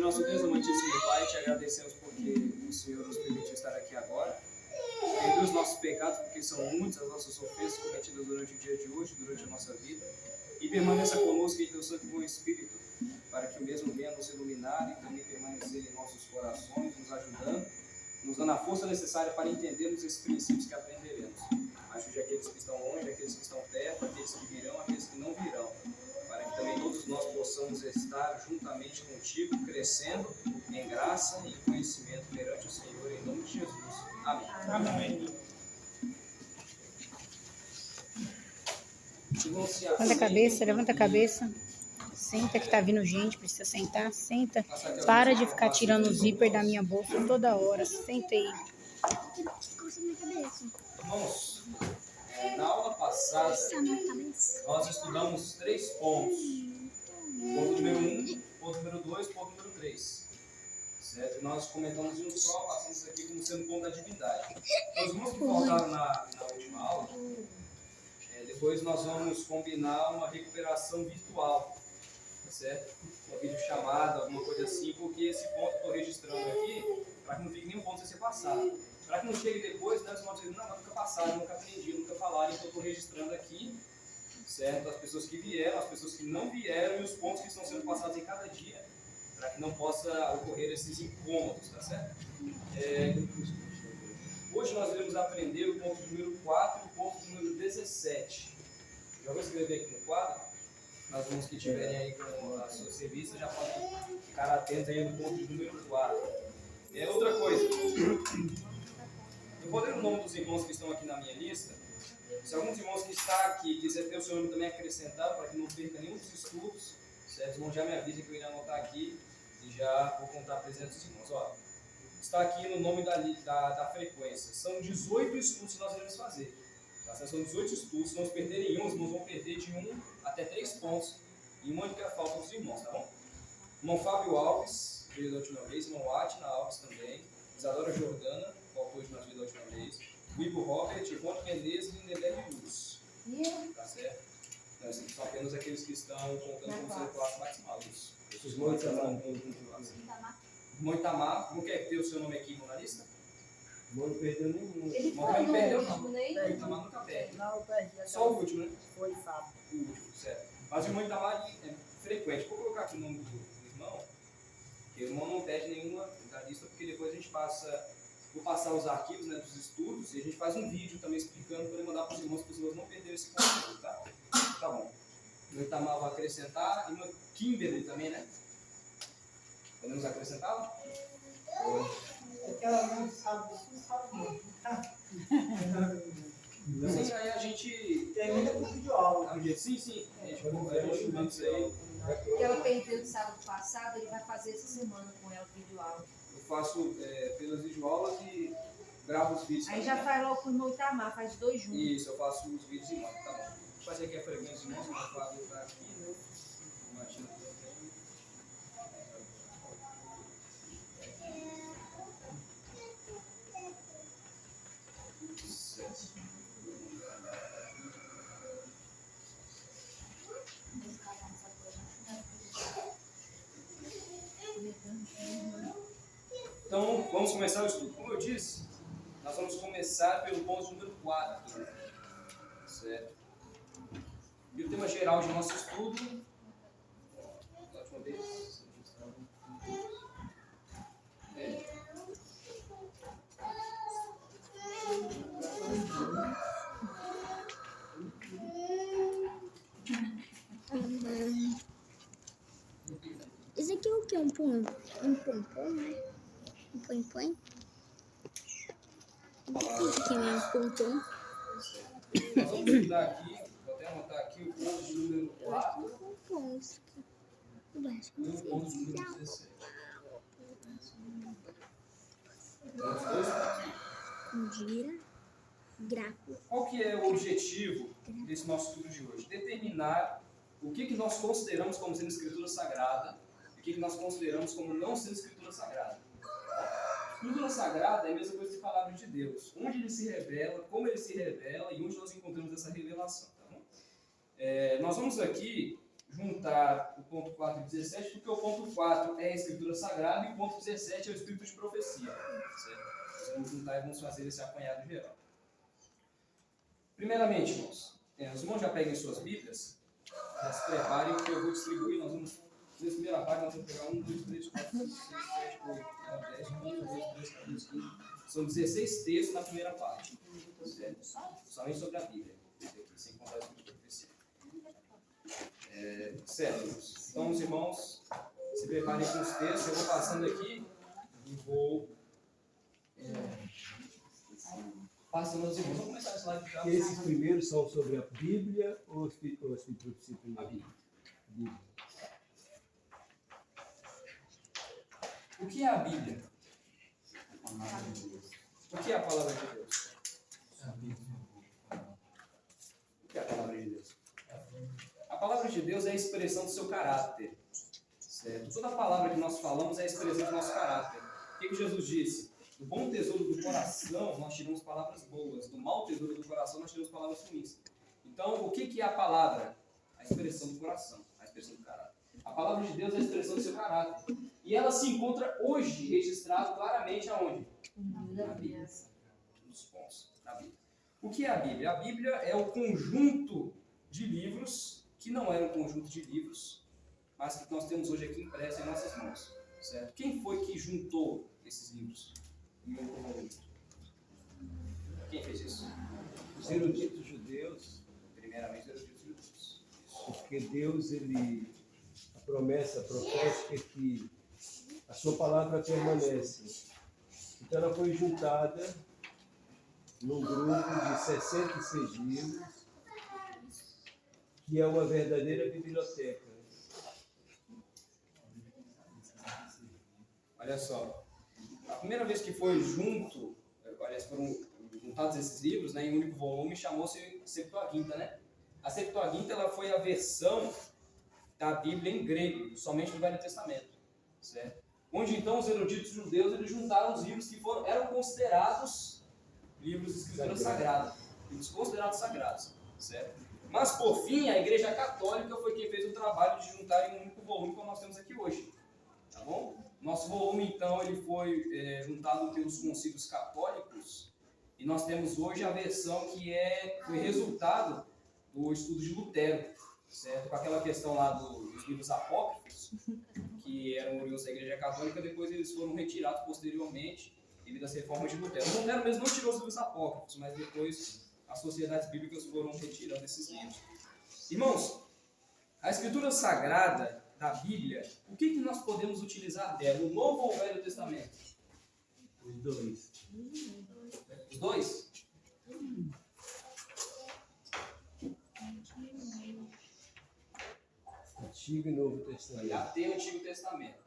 nosso Deus, amantíssimo Pai, te agradecemos porque o Senhor nos permitiu estar aqui agora. Perdoa os nossos pecados, porque são muitas as nossas ofensas cometidas durante o dia de hoje, durante a nossa vida. E permaneça conosco em teu santo e bom Espírito, para que o mesmo venha nos iluminar e também permanecer em nossos corações, nos ajudando, nos dando a força necessária para entendermos esses princípios que aprenderemos. Ajude aqueles que estão longe, aqueles que estão perto, aqueles que virão, aqueles que não virão, para que também todos nós possamos estar juntamente contigo, crescendo em graça e conhecimento perante o Senhor, em nome de Jesus. Amém. Amém. Levanta a cabeça. Senta que tá vindo gente, precisa sentar, senta. Para de ficar tirando o zíper da minha bolsa toda hora. Senta aí. Irmãos, na aula passada, nós estudamos 3 pontos. Ponto número 1, ponto número 2, ponto número 3. Certo? E nós comentamos um só, passamos isso aqui como sendo ponto da divindade. Os irmãos que faltaram na última aula, depois nós vamos combinar uma recuperação virtual. Certo? Uma videochamada, alguma coisa assim, porque esse ponto que eu estou registrando aqui, para que não fique nenhum ponto sem ser passado. Para que não chegue depois, né, os irmãos dizem, não, nunca passaram, nunca aprendi, nunca falaram, então eu estou registrando aqui, certo? As pessoas que vieram, as pessoas que não vieram e os pontos que estão sendo passados em cada dia, para que não possa ocorrer esses incômodos, tá certo? Hoje nós iremos aprender o ponto número 4 e o ponto número 17. Já vou escrever aqui no quadro. As irmãos que estiverem aí com as suas revistas já podem ficar atentos aí no ponto número 4. Outra coisa, eu vou ler o nome dos irmãos que estão aqui na minha lista. Se alguns irmãos que estão aqui quiser ter o seu nome também acrescentado, para que não perca nenhum dos estudos, certo? Os irmãos já me avisam que eu irei anotar aqui e já vou contar a presença dos irmãos. Ó, está aqui no nome da frequência. São 18 estudos que nós iremos fazer. Tá? São 18 estudos. Se nós perderem um, os irmãos vão perder de 1 até 3 pontos. E uma única falta dos irmãos, tá bom? Irmão Fábio Alves, veio da última vez. Irmão Atina Alves também. Isadora Jordana, voltou hoje nós veio da última vez. O Igor Robert, Ivone Menezes e Lindeberg Luz. Tá certo? Então, esses são apenas aqueles que estão contando como sendo classe maximal. Os irmãos Irmão Itamar, como quer ter o seu nome aqui na lista? Não perdeu nenhum. Ele não perdeu, não. O Itamar nunca perde. Não, perdi. Só o último, né? Foi Fábio. O último, certo. Mas o irmão Itamar é frequente. Vou colocar aqui o nome do irmão, porque o irmão não perde nenhuma da lista, porque depois a gente vou passar os arquivos, né, dos estudos e a gente faz um vídeo também explicando para mandar para os irmãos não perderem esse conteúdo, tá? Tá bom. O Itamar vai acrescentar, e uma Kimberly também, né? Podemos acrescentá-la? É que ela não sabe, não sabe muito. Sim, aí a gente Termina com o vídeo aula. Sim. A gente manda isso aí. Que ela perdeu de sábado passado, ele vai fazer essa semana com ela o vídeo aula. Eu faço pelas videoaulas e gravo os vídeos. Aí já faz logo com o irmão Itamar, faz 2 juntos. Isso, eu faço os vídeos e mando, tá bom. Vou fazer aqui a frequência, irmãos, que o Fábio está aqui, né? O Matinho também. Então, vamos começar o estudo. Como eu disse, nós vamos começar pelo ponto número 4. Certo? E o tema geral de nosso estudo, da última vez, Esse aqui é o que? Um pompom, né? Um põe-põe? Esse aqui é um pompom. nós vamos estudar aqui, vou até anotar aqui o ponto número 4 e o ponto número 17. Gira, grafo. Qual que é o objetivo desse nosso estudo de hoje? Determinar o que nós consideramos como sendo escritura sagrada e o que nós consideramos como não sendo escritura sagrada. Escritura sagrada é a mesma coisa que a palavra de Deus. Onde ele se revela, como ele se revela e onde nós encontramos essa revelação. Tá bom? Nós vamos aqui juntar o ponto 4 e 17, porque o ponto 4 é a escritura sagrada e o ponto 17 é o espírito de profecia. Certo? Nós vamos juntar e vamos fazer esse apanhado geral. Primeiramente, irmãos, os irmãos já peguem suas Bíblias, já se preparem, que eu vou distribuir. Nós vamos, nessa primeira página, nós vamos pegar 1, 2, 3, 4, 5, 6, 7, 8, 9, 10, 11, 12, 13, 14, 15. São 16 textos na primeira página. Certo? Somente sobre a Bíblia, sem contar a escritura de profecia. Certo, irmãos. Então, os irmãos se preparem com os textos. Eu vou passando aqui e vou passando aos irmãos. Vamos começar a slide já. Esses primeiros são sobre a Bíblia ou a escritura de profecia? A Bíblia. Bíblia. O que é a Bíblia? O que é a palavra de Deus? O que é a palavra de Deus? A palavra de Deus é a expressão do seu caráter. Certo? Toda a palavra que nós falamos é a expressão do nosso caráter. O que Jesus disse? Do bom tesouro do coração nós tiramos palavras boas, do mau tesouro do coração nós tiramos palavras ruins. Então, o que é a palavra? A expressão do coração, a expressão do caráter. A palavra de Deus é a expressão do seu caráter. E ela se encontra hoje registrada claramente aonde? Na Bíblia. Nos pontos da Bíblia. O que é a Bíblia? A Bíblia é o conjunto de livros, que não é um conjunto de livros, mas que nós temos hoje aqui impresso em nossas mãos. Certo? Quem foi que juntou esses livros? Quem fez isso? Os eruditos judeus, Primeiramente, os eruditos judeus. porque Deus, a promessa profética é que a sua palavra permanece. Então ela foi juntada num grupo de 66 livros, que é uma verdadeira biblioteca. Olha só. A primeira vez que foi foram juntados esses livros, né, em um único volume, chamou-se Septuaginta, né? A Septuaginta ela foi a versão da Bíblia em grego, somente do Velho Testamento, certo? Onde então os eruditos judeus eles juntaram os livros que eram considerados livros de escritura sagrada, livros considerados sagrados, certo? Mas por fim a Igreja Católica foi quem fez o trabalho de juntar em um único volume como nós temos aqui hoje, tá bom? Nosso volume, então, ele foi juntado pelos concílios católicos e nós temos hoje a versão que foi resultado do estudo de Lutero, certo? Com aquela questão lá dos livros apócrifos, que eram oriundos da Igreja Católica, depois eles foram retirados posteriormente devido às reformas de Lutero. Lutero mesmo não tirou os livros apócrifos, mas depois as sociedades bíblicas foram retirando esses livros. Irmãos, a Escritura Sagrada da Bíblia, o que nós podemos utilizar dela? O Novo ou o Velho Testamento? Os dois. Os dois? Antigo e Novo Testamento. AT Antigo Testamento.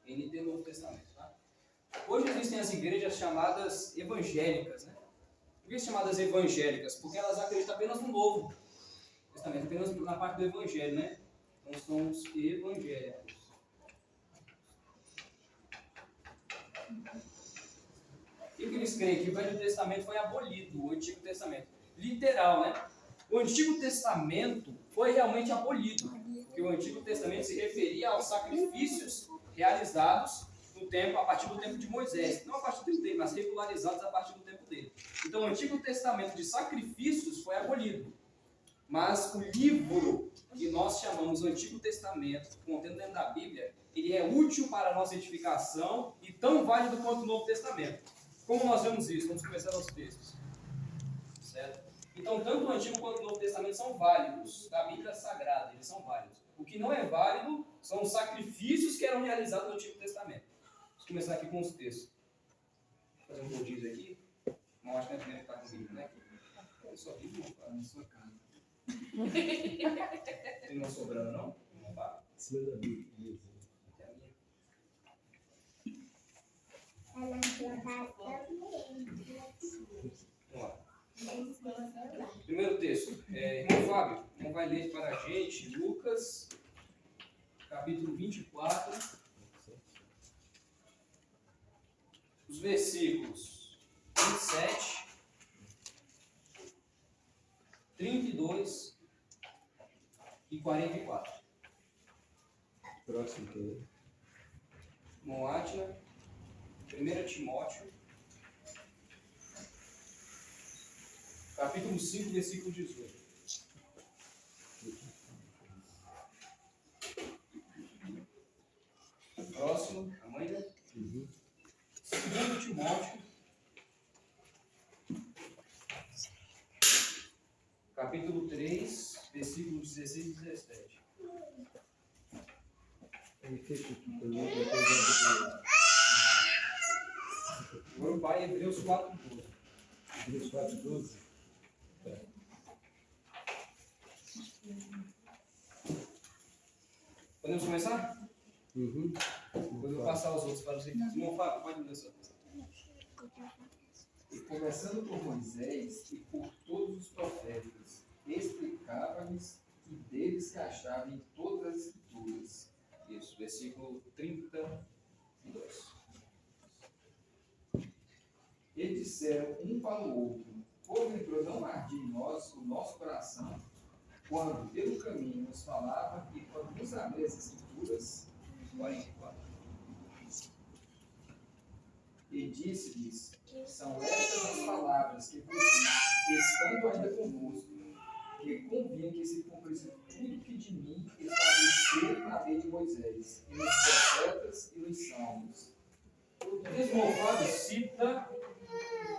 NT Novo Testamento. Tá? Hoje existem as igrejas chamadas evangélicas. Né? Por que chamadas evangélicas? Porque elas acreditam apenas no Novo Testamento, apenas na parte do Evangelho, né? Então são os evangélicos. E o que eles creem? Que o Velho Testamento foi abolido, o Antigo Testamento. Literal, né? O Antigo Testamento foi realmente abolido, porque o Antigo Testamento se referia aos sacrifícios realizados no tempo, a partir do tempo de Moisés. Não a partir do tempo dele, mas regularizados a partir do tempo dele. Então o Antigo Testamento de sacrifícios foi abolido. Mas o livro que nós chamamos o Antigo Testamento, contendo dentro da Bíblia, ele é útil para a nossa edificação e tão válido quanto o Novo Testamento. Como nós vemos isso? Vamos começar aos textos. Certo? Então, tanto o Antigo quanto o Novo Testamento são válidos. Da Bíblia Sagrada, eles são válidos. O que não é válido são os sacrifícios que eram realizados no Antigo Testamento. Vamos começar aqui com os textos. Vou fazer um rodízio aqui. Não acho que é a primeira que está comigo, né? Só aqui, na sua casa. Tem não sobrando, não? Não vai. Em cima da Bíblia. É a minha. Vamos lá. Primeiro texto. Irmão Fábio, não vai ler para a gente Lucas, capítulo 24, os versículos 27, 32 e 44. Próximo que Moátila, 1 Timóteo, capítulo 5, versículo 18. Próximo, amanhã. 2 Timóteo, capítulo 3, versículos 16 e 17. Ele fecha aqui também, depois Agora vai Hebreus 4:12. Hebreus 4:12. Podemos começar? Uhum. Depois eu vou passar os outros para os irmãos. Irmão Fábio, pode começar. E começando por Moisés e por todos os profetas, explicava-lhes que deles se achava em todas as escrituras. Isso, versículo 32. E disseram um para o outro: porventura não ardia em nós o nosso coração, quando pelo caminho nos falava e quando nos abria as escrituras? 44. E disse-lhes: são estas as palavras que vos digo, estando ainda convosco, que convinha que se cumprisse tudo que de mim estava escrito na lei de Moisés, e nos profetas e nos salmos. O irmão Fábio cita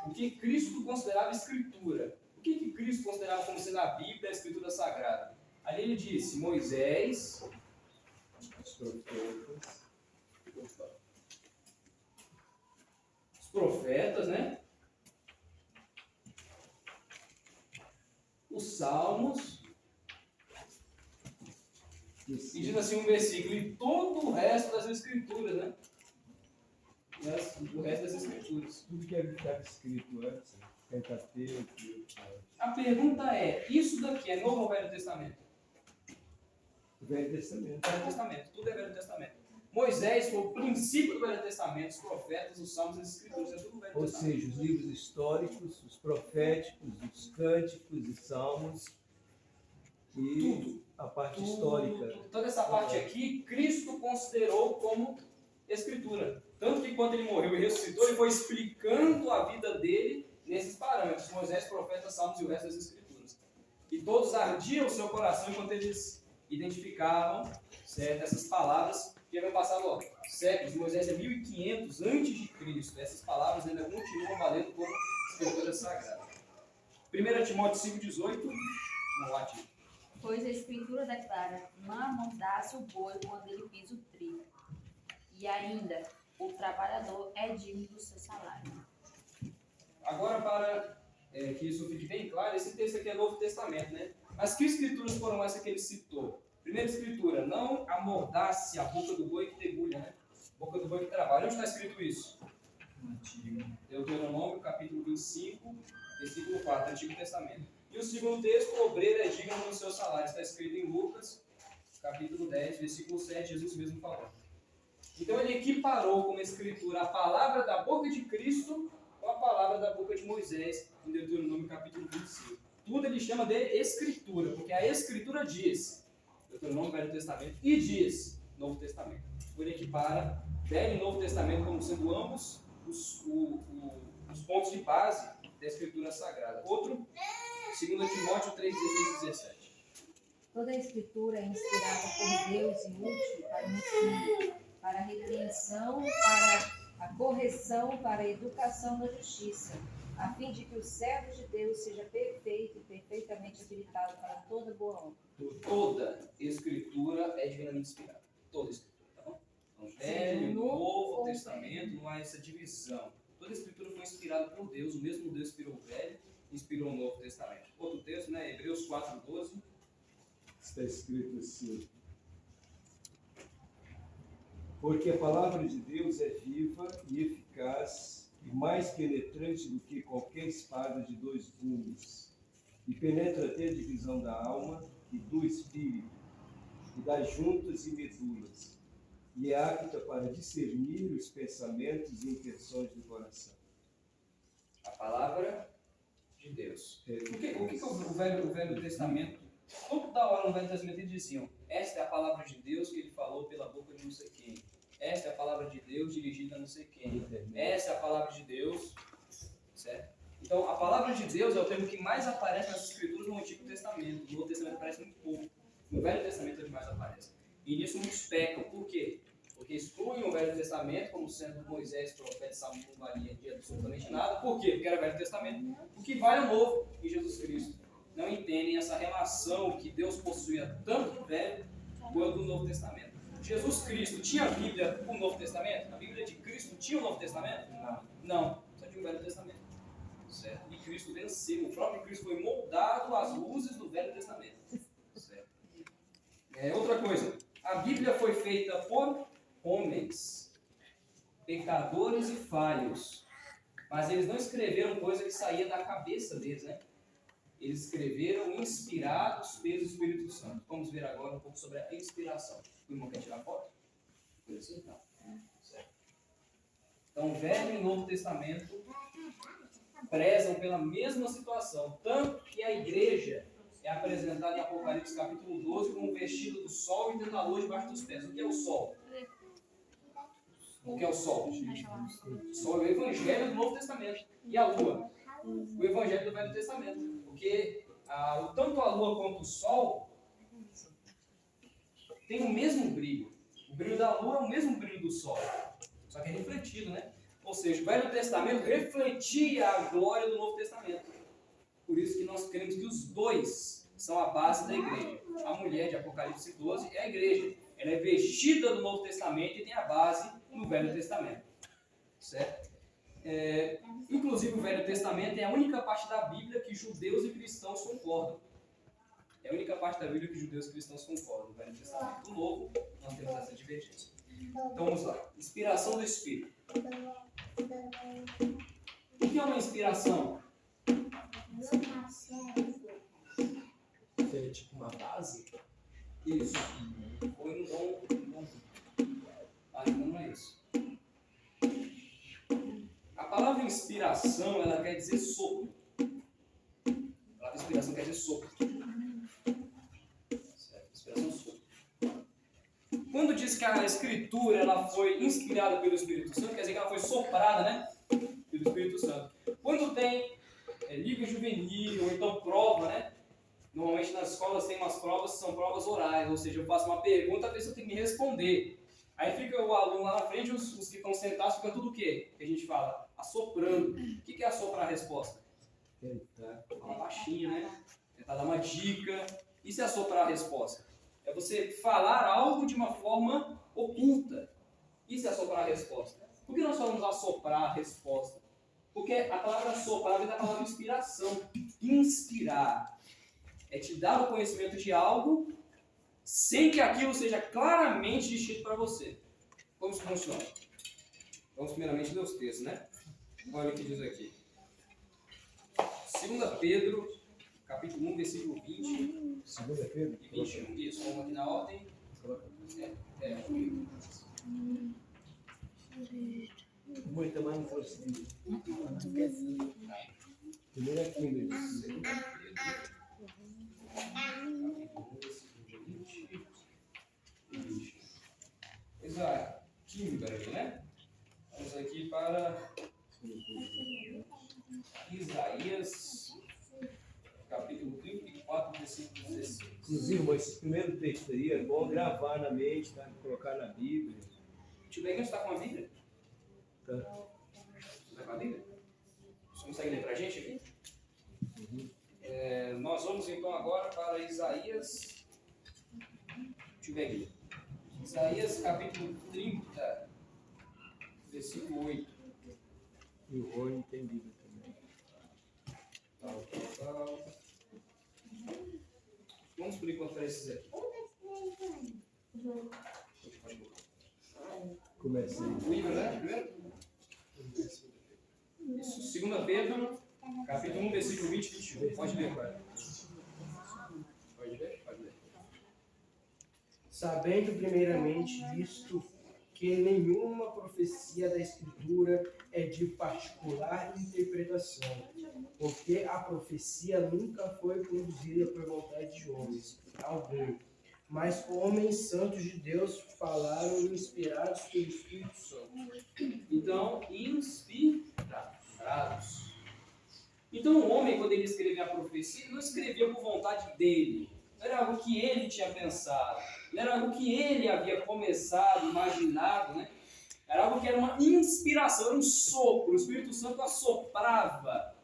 o que Cristo considerava escritura. O que Cristo considerava como sendo a Bíblia, a escritura sagrada? Ali ele disse: Moisés, Os profetas. os profetas, né? Os salmos, e diz assim um versículo, e todo o resto das escrituras, né? O resto das escrituras. Tudo que estava escrito antes, Pentateuco. A pergunta é: isso daqui é Novo ou Velho Testamento? O Velho Testamento. Velho Testamento, tudo é Velho Testamento. Moisés foi o princípio do Velho Testamento, os profetas, os salmos e as escrituras, é tudo Velho Ou Testamento. seja, os livros históricos, os proféticos, os cânticos e salmos e Tudo. a parte histórica. Toda essa parte aqui, Cristo considerou como escritura. Tanto que quando ele morreu e ressuscitou, ele foi explicando a vida dele nesses parâmetros: Moisés, profetas, salmos e o resto das escrituras. E todos ardiam o seu coração enquanto eles identificavam, certo, essas palavras que haviam passado séculos. Moisés é 1500 antes de Cristo. Essas palavras ainda continuam valendo como escritura sagrada. 1 Timóteo 5,18, no latim. Pois a escritura declara: não amordaça o boi quando ele pisa o trigo. E ainda, o trabalhador é digno do seu salário. Agora, para que isso fique bem claro, esse texto aqui é Novo Testamento, né? Mas que escrituras foram essas que ele citou? Primeira escritura: não amordace a boca do boi que debulha, né? Boca do boi que trabalha. Onde está escrito isso? Deuteronômio, capítulo 25, versículo 4, Antigo Testamento. E o segundo texto: o obreiro é digno do seu salário. Está escrito em Lucas, capítulo 10, versículo 7, Jesus mesmo falou. Então ele equiparou como escritura a palavra da boca de Cristo com a palavra da boca de Moisés, em Deuteronômio capítulo 25. Tudo ele chama de escritura, porque a escritura diz, Deuteronômio, Velho Testamento, e diz Novo Testamento. Por ele equipara Velho e Novo Testamento como sendo ambos os pontos de base da escritura sagrada. Outro, 2 Timóteo 3, 16 e 17. Toda a escritura é inspirada por Deus e útil para o ensino, para a repreensão, para a correção, para a educação da justiça, a fim de que o servo de Deus seja perfeito e perfeitamente habilitado para toda boa obra. Toda escritura é divinamente inspirada. Toda escritura, tá bom? Então, Velho e Novo Testamento, não há essa divisão. Toda escritura foi inspirada por Deus, o mesmo Deus inspirou o Velho e inspirou o Novo Testamento. Outro texto, né? Hebreus 4:12. Está escrito assim: porque a palavra de Deus é viva e eficaz e mais penetrante do que qualquer espada de dois gumes, e penetra até a divisão da alma e do espírito, e das juntas e medulas, e é apta para discernir os pensamentos e intenções do coração. A palavra de Deus. O que o Velho Testamento, toda hora no Velho Testamento eles diziam: Esta é a palavra de Deus que ele falou pela boca de não sei quem. Esta é a palavra de Deus dirigida a não sei quem. Essa é a palavra de Deus, certo? Então, a palavra de Deus é o termo que mais aparece nas Escrituras no Antigo Testamento. No Novo Testamento aparece muito pouco. No Velho Testamento é onde mais aparece. E nisso muitos pecam. Por quê? Porque excluem o Velho Testamento como sendo Moisés, profeta, Salmo, não valia de absolutamente nada. Por quê? Porque era Velho Testamento. O que vale é o Novo em Jesus Cristo. Não entendem essa relação que Deus possuía tanto no Velho quanto no Novo Testamento. Jesus Cristo tinha a Bíblia o Novo Testamento? A Bíblia de Cristo tinha o Novo Testamento? Não. Só tinha o Velho Testamento. Certo? E Cristo venceu. O próprio Cristo foi moldado às luzes do Velho Testamento. Certo? Outra coisa. A Bíblia foi feita por homens, pecadores e falhos. Mas eles não escreveram coisa que saía da cabeça deles, né? Eles escreveram inspirados pelo Espírito Santo. Vamos ver agora um pouco sobre a inspiração. O irmão quer tirar foto? Coisa assim? Não. Certo. Então, Velho e Novo Testamento prezam pela mesma situação. Tanto que a igreja é apresentada em Apocalipse capítulo 12 como vestido do sol e tendo a lua debaixo dos pés. O que é o sol? O que é o sol? O sol é o evangelho do Novo Testamento. E a lua? O evangelho do Velho Testamento. Porque tanto a lua quanto o sol tem o mesmo brilho. O brilho da lua é o mesmo brilho do sol. Só que é refletido, né? Ou seja, o Velho Testamento refletia a glória do Novo Testamento. Por isso que nós cremos que os dois são a base da igreja. A mulher de Apocalipse 12 é a igreja. Ela é vestida do Novo Testamento e tem a base no Velho Testamento. Certo? Inclusive o Velho Testamento é a única parte da Bíblia que judeus e cristãos concordam. É a única parte da Bíblia que judeus e cristãos concordam. O Velho Testamento. No Novo, nós temos essa divergência. Então vamos lá. Inspiração do Espírito. O que é uma inspiração? É tipo uma base? Isso. Foi um dom. Ainda não é isso. A palavra inspiração, ela quer dizer sopro. A palavra inspiração quer dizer sopro. Certo? Inspiração, sopro. Quando diz que a Escritura ela foi inspirada pelo Espírito Santo, quer dizer que ela foi soprada, né? Pelo Espírito Santo. Quando tem livro juvenil, ou então prova, né? Normalmente nas escolas tem umas provas que são provas orais, ou seja, eu faço uma pergunta, a pessoa tem que me responder. Aí fica o aluno lá na frente, os que estão sentados, fica tudo o quê? Que a gente fala? Assoprando. O que é assoprar a resposta? Falar baixinho, né? Tentar dar uma dica. Isso é assoprar a resposta. É você falar algo de uma forma oculta. Isso é assoprar a resposta. Por que nós falamos assoprar a resposta? Porque a palavra assoprar vem da palavra inspiração. Inspirar é te dar o conhecimento de algo sem que aquilo seja claramente descrito para você. Como isso funciona? Vamos primeiramente ler os textos, né? Olha o que diz aqui. 2 Pedro, capítulo 1, versículo 20. 2 Pedro? E 21. Isso, vamos aqui na ordem. Muita mais não trouxe. Primeiro aqui, mesmo. Exato. Timbre, né? Vamos aqui para Isaías, capítulo 34, versículo 16. Inclusive, irmão, esse primeiro texto aí é bom gravar na mente, tá? Colocar na Bíblia. O tio Beguinho está com a Bíblia? Tá? Você está com a Bíblia? Você consegue ler para a gente aqui? Nós vamos então agora para Isaías. Tio Beguinho. Isaías capítulo 30, versículo 8. E o Rony tem Bíblia também. Tal. Vamos por enquanto para esses aqui. Começa aí. O livro, né? Primeiro? Isso, 2 Pedro, capítulo 1, versículo 20 e 21. Pode ler, pai. Pode ler? Pode ler. Sabendo primeiramente isto, que nenhuma profecia da Escritura é de particular interpretação, porque a profecia nunca foi conduzida por vontade de homens algum, mas homens santos de Deus falaram inspirados pelo Espírito Santo. Então, inspirados. Então, o homem, quando ele escrevia a profecia, ele não escrevia por vontade dele. Não era algo que ele tinha pensado. Não era algo que ele havia começado, imaginado, né? Era algo que era uma inspiração, era um sopro. O Espírito Santo assoprava,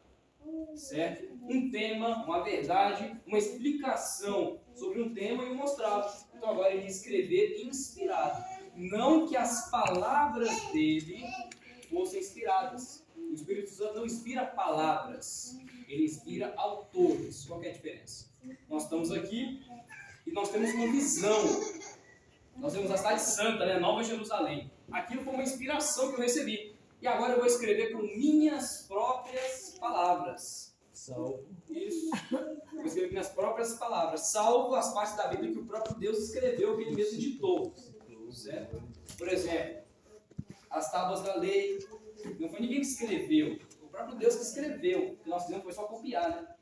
certo? Um tema, uma verdade, uma explicação sobre um tema e o mostrava. Então agora ele ia escrever inspirado. Não que as palavras dele fossem inspiradas. O Espírito Santo não inspira palavras, ele inspira autores. Qual que é a diferença? Nós estamos aqui e nós temos uma visão. Nós temos a cidade santa, né? Nova Jerusalém. Aquilo foi uma inspiração que eu recebi. E agora eu vou escrever com minhas próprias palavras. Salvo. Isso. Vou escrever com minhas próprias palavras. Salvo as partes da Bíblia que o próprio Deus escreveu, que ele mesmo ditou. Certo? Por exemplo, as tábuas da lei. Não foi ninguém que escreveu. O próprio Deus que escreveu. O que nós fizemos foi só copiar, né?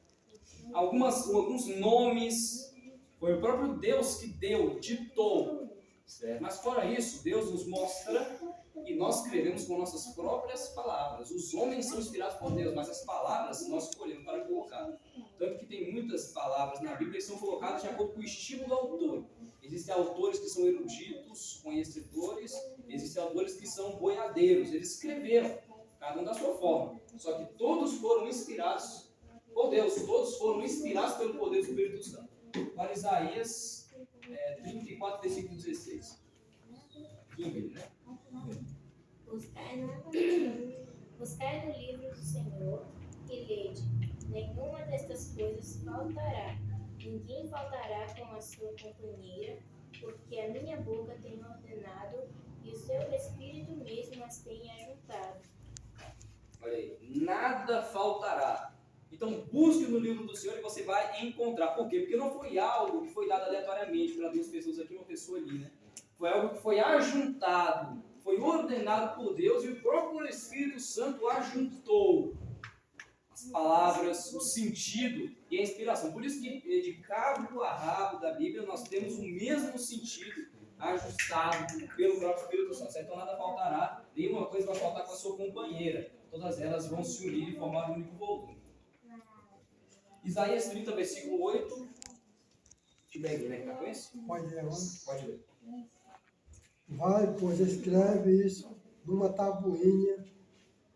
Alguns nomes. Foi o próprio Deus que deu, ditou. Certo? Mas fora isso, Deus nos mostra e nós escrevemos com nossas próprias palavras. Os homens são inspirados por Deus, mas as palavras nós escolhemos para colocar. Tanto que tem muitas palavras na Bíblia que são colocadas de acordo com o estilo do autor. Existem autores que são eruditos, conhecedores, existem autores que são boiadeiros. Eles escreveram, cada um da sua forma. Só que todos foram inspirados por Deus, todos foram inspirados pelo poder do Espírito Santo. Para Isaías 34, versículo 16. 15, né? Buscai no livro do Senhor e lede. Nenhuma destas coisas faltará. Ninguém faltará com a sua companheira, porque a minha boca tem ordenado e o seu Espírito mesmo as tem ajuntado. Olha aí, nada faltará. Então busque no livro do Senhor e você vai encontrar. Por quê? Porque não foi algo que foi dado aleatoriamente para duas pessoas aqui e uma pessoa ali, né? Foi algo que foi ajuntado, foi ordenado por Deus e o próprio Espírito Santo ajuntou as palavras, o sentido e a inspiração. Por isso que de cabo a rabo da Bíblia nós temos o mesmo sentido ajustado pelo próprio Espírito Santo. Então nada faltará, nenhuma coisa vai faltar com a sua companheira. Todas elas vão se unir e formar um único volume. Isaías 30, versículo 8. Tiver aí, né? Tá com isso? Pode ler, vamos. Pode ler. Vai, pois escreve isso numa tabuinha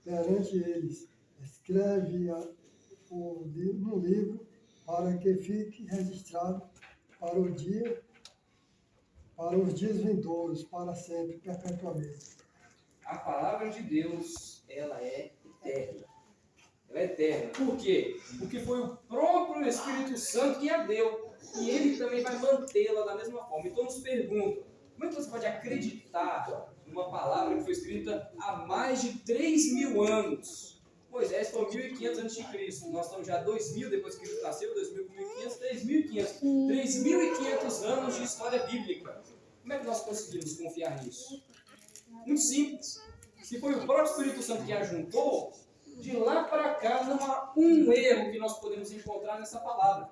perante eles. Escreve no livro para que fique registrado para os dias vindouros, para sempre, perpetuamente. A palavra de Deus, ela é eterna. Ela é eterna. Por quê? Porque foi o próprio Espírito Santo que a deu. E ele também vai mantê-la da mesma forma. Então nos pergunta, como é que você pode acreditar numa palavra que foi escrita há mais de 3.000 anos? Moisés foi 1.500 a.C. Nós estamos já 2.000 depois que Cristo nasceu, 2.500, 3.500. 3.500 anos de história bíblica. Como é que nós conseguimos confiar nisso? Muito simples. Se foi o próprio Espírito Santo que a juntou, de lá para cá não há um erro que nós podemos encontrar nessa palavra.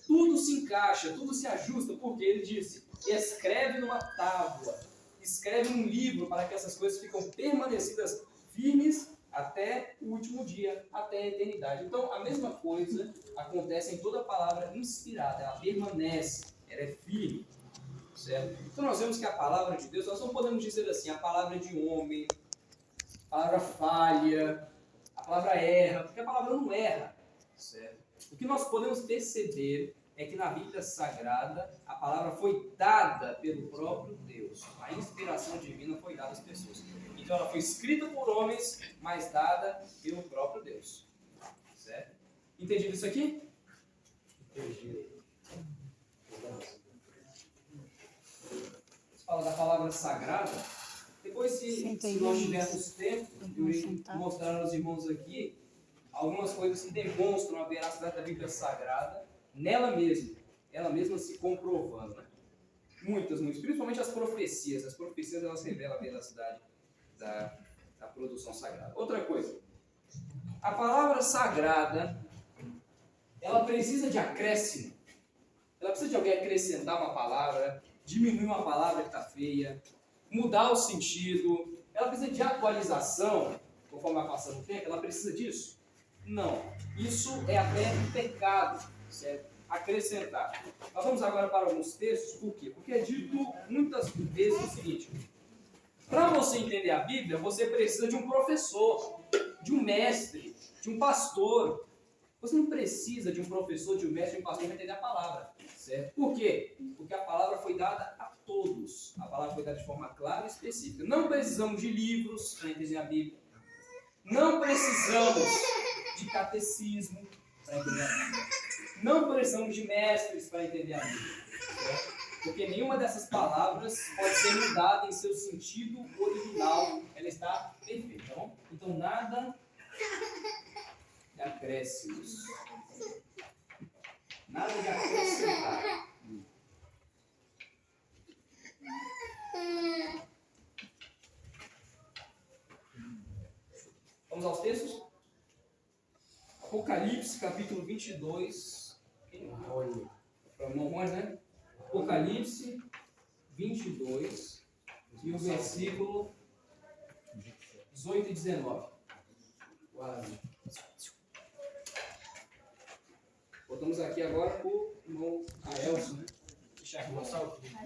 Tudo se encaixa, tudo se ajusta, porque ele disse, escreve numa tábua, escreve num livro para que essas coisas ficam permanecidas firmes até o último dia, até a eternidade. Então, a mesma coisa acontece em toda palavra inspirada, ela permanece, ela é firme, certo? Então, nós vemos que a palavra de Deus, nós não podemos dizer assim, a palavra de homem, a palavra falha, a palavra erra, porque a palavra não erra, certo? O que nós podemos perceber é que na Bíblia Sagrada a palavra foi dada pelo próprio Deus. A inspiração divina foi dada às pessoas. Então ela foi escrita por homens, mas dada pelo próprio Deus. Certo? Entendido isso aqui? Entendi. Você fala da palavra sagrada. Depois, se nós tivermos tempo, eu irei mostrar aos irmãos aqui algumas coisas que demonstram a veracidade da Bíblia Sagrada nela mesma, ela mesma se comprovando. Né? Muitas, principalmente as profecias. As profecias elas revelam a veracidade da produção sagrada. Outra coisa, a palavra sagrada, ela precisa de acréscimo. Ela precisa de alguém acrescentar uma palavra, diminuir uma palavra que está feia, mudar o sentido. Ela precisa de atualização, conforme vai passando o tempo. Ela precisa disso? Não. Isso é até um pecado, certo? Acrescentar. Nós vamos agora para alguns textos. Por quê? Porque é dito muitas vezes o seguinte: para você entender a Bíblia, você precisa de um professor, de um mestre, de um pastor. Você não precisa de um professor, de um mestre, de um pastor para entender a palavra, certo? Por quê? Porque a palavra foi dada a todos. A palavra foi dada de forma clara e específica. Não precisamos de livros para entender a Bíblia. Não precisamos de catecismo para entender a Bíblia. Não precisamos de mestres para entender a Bíblia, certo? Porque nenhuma dessas palavras pode ser mudada em seu sentido original. Ela está perfeita, tá bom? Então nada de acréscimos. Nada de acrescentar. Vamos aos textos? Apocalipse, capítulo 22. Para Mormões, né? Apocalipse 22 e o versículo 18 e 19. Quase. Voltamos aqui agora para o irmão Aelson, né? Deixa aqui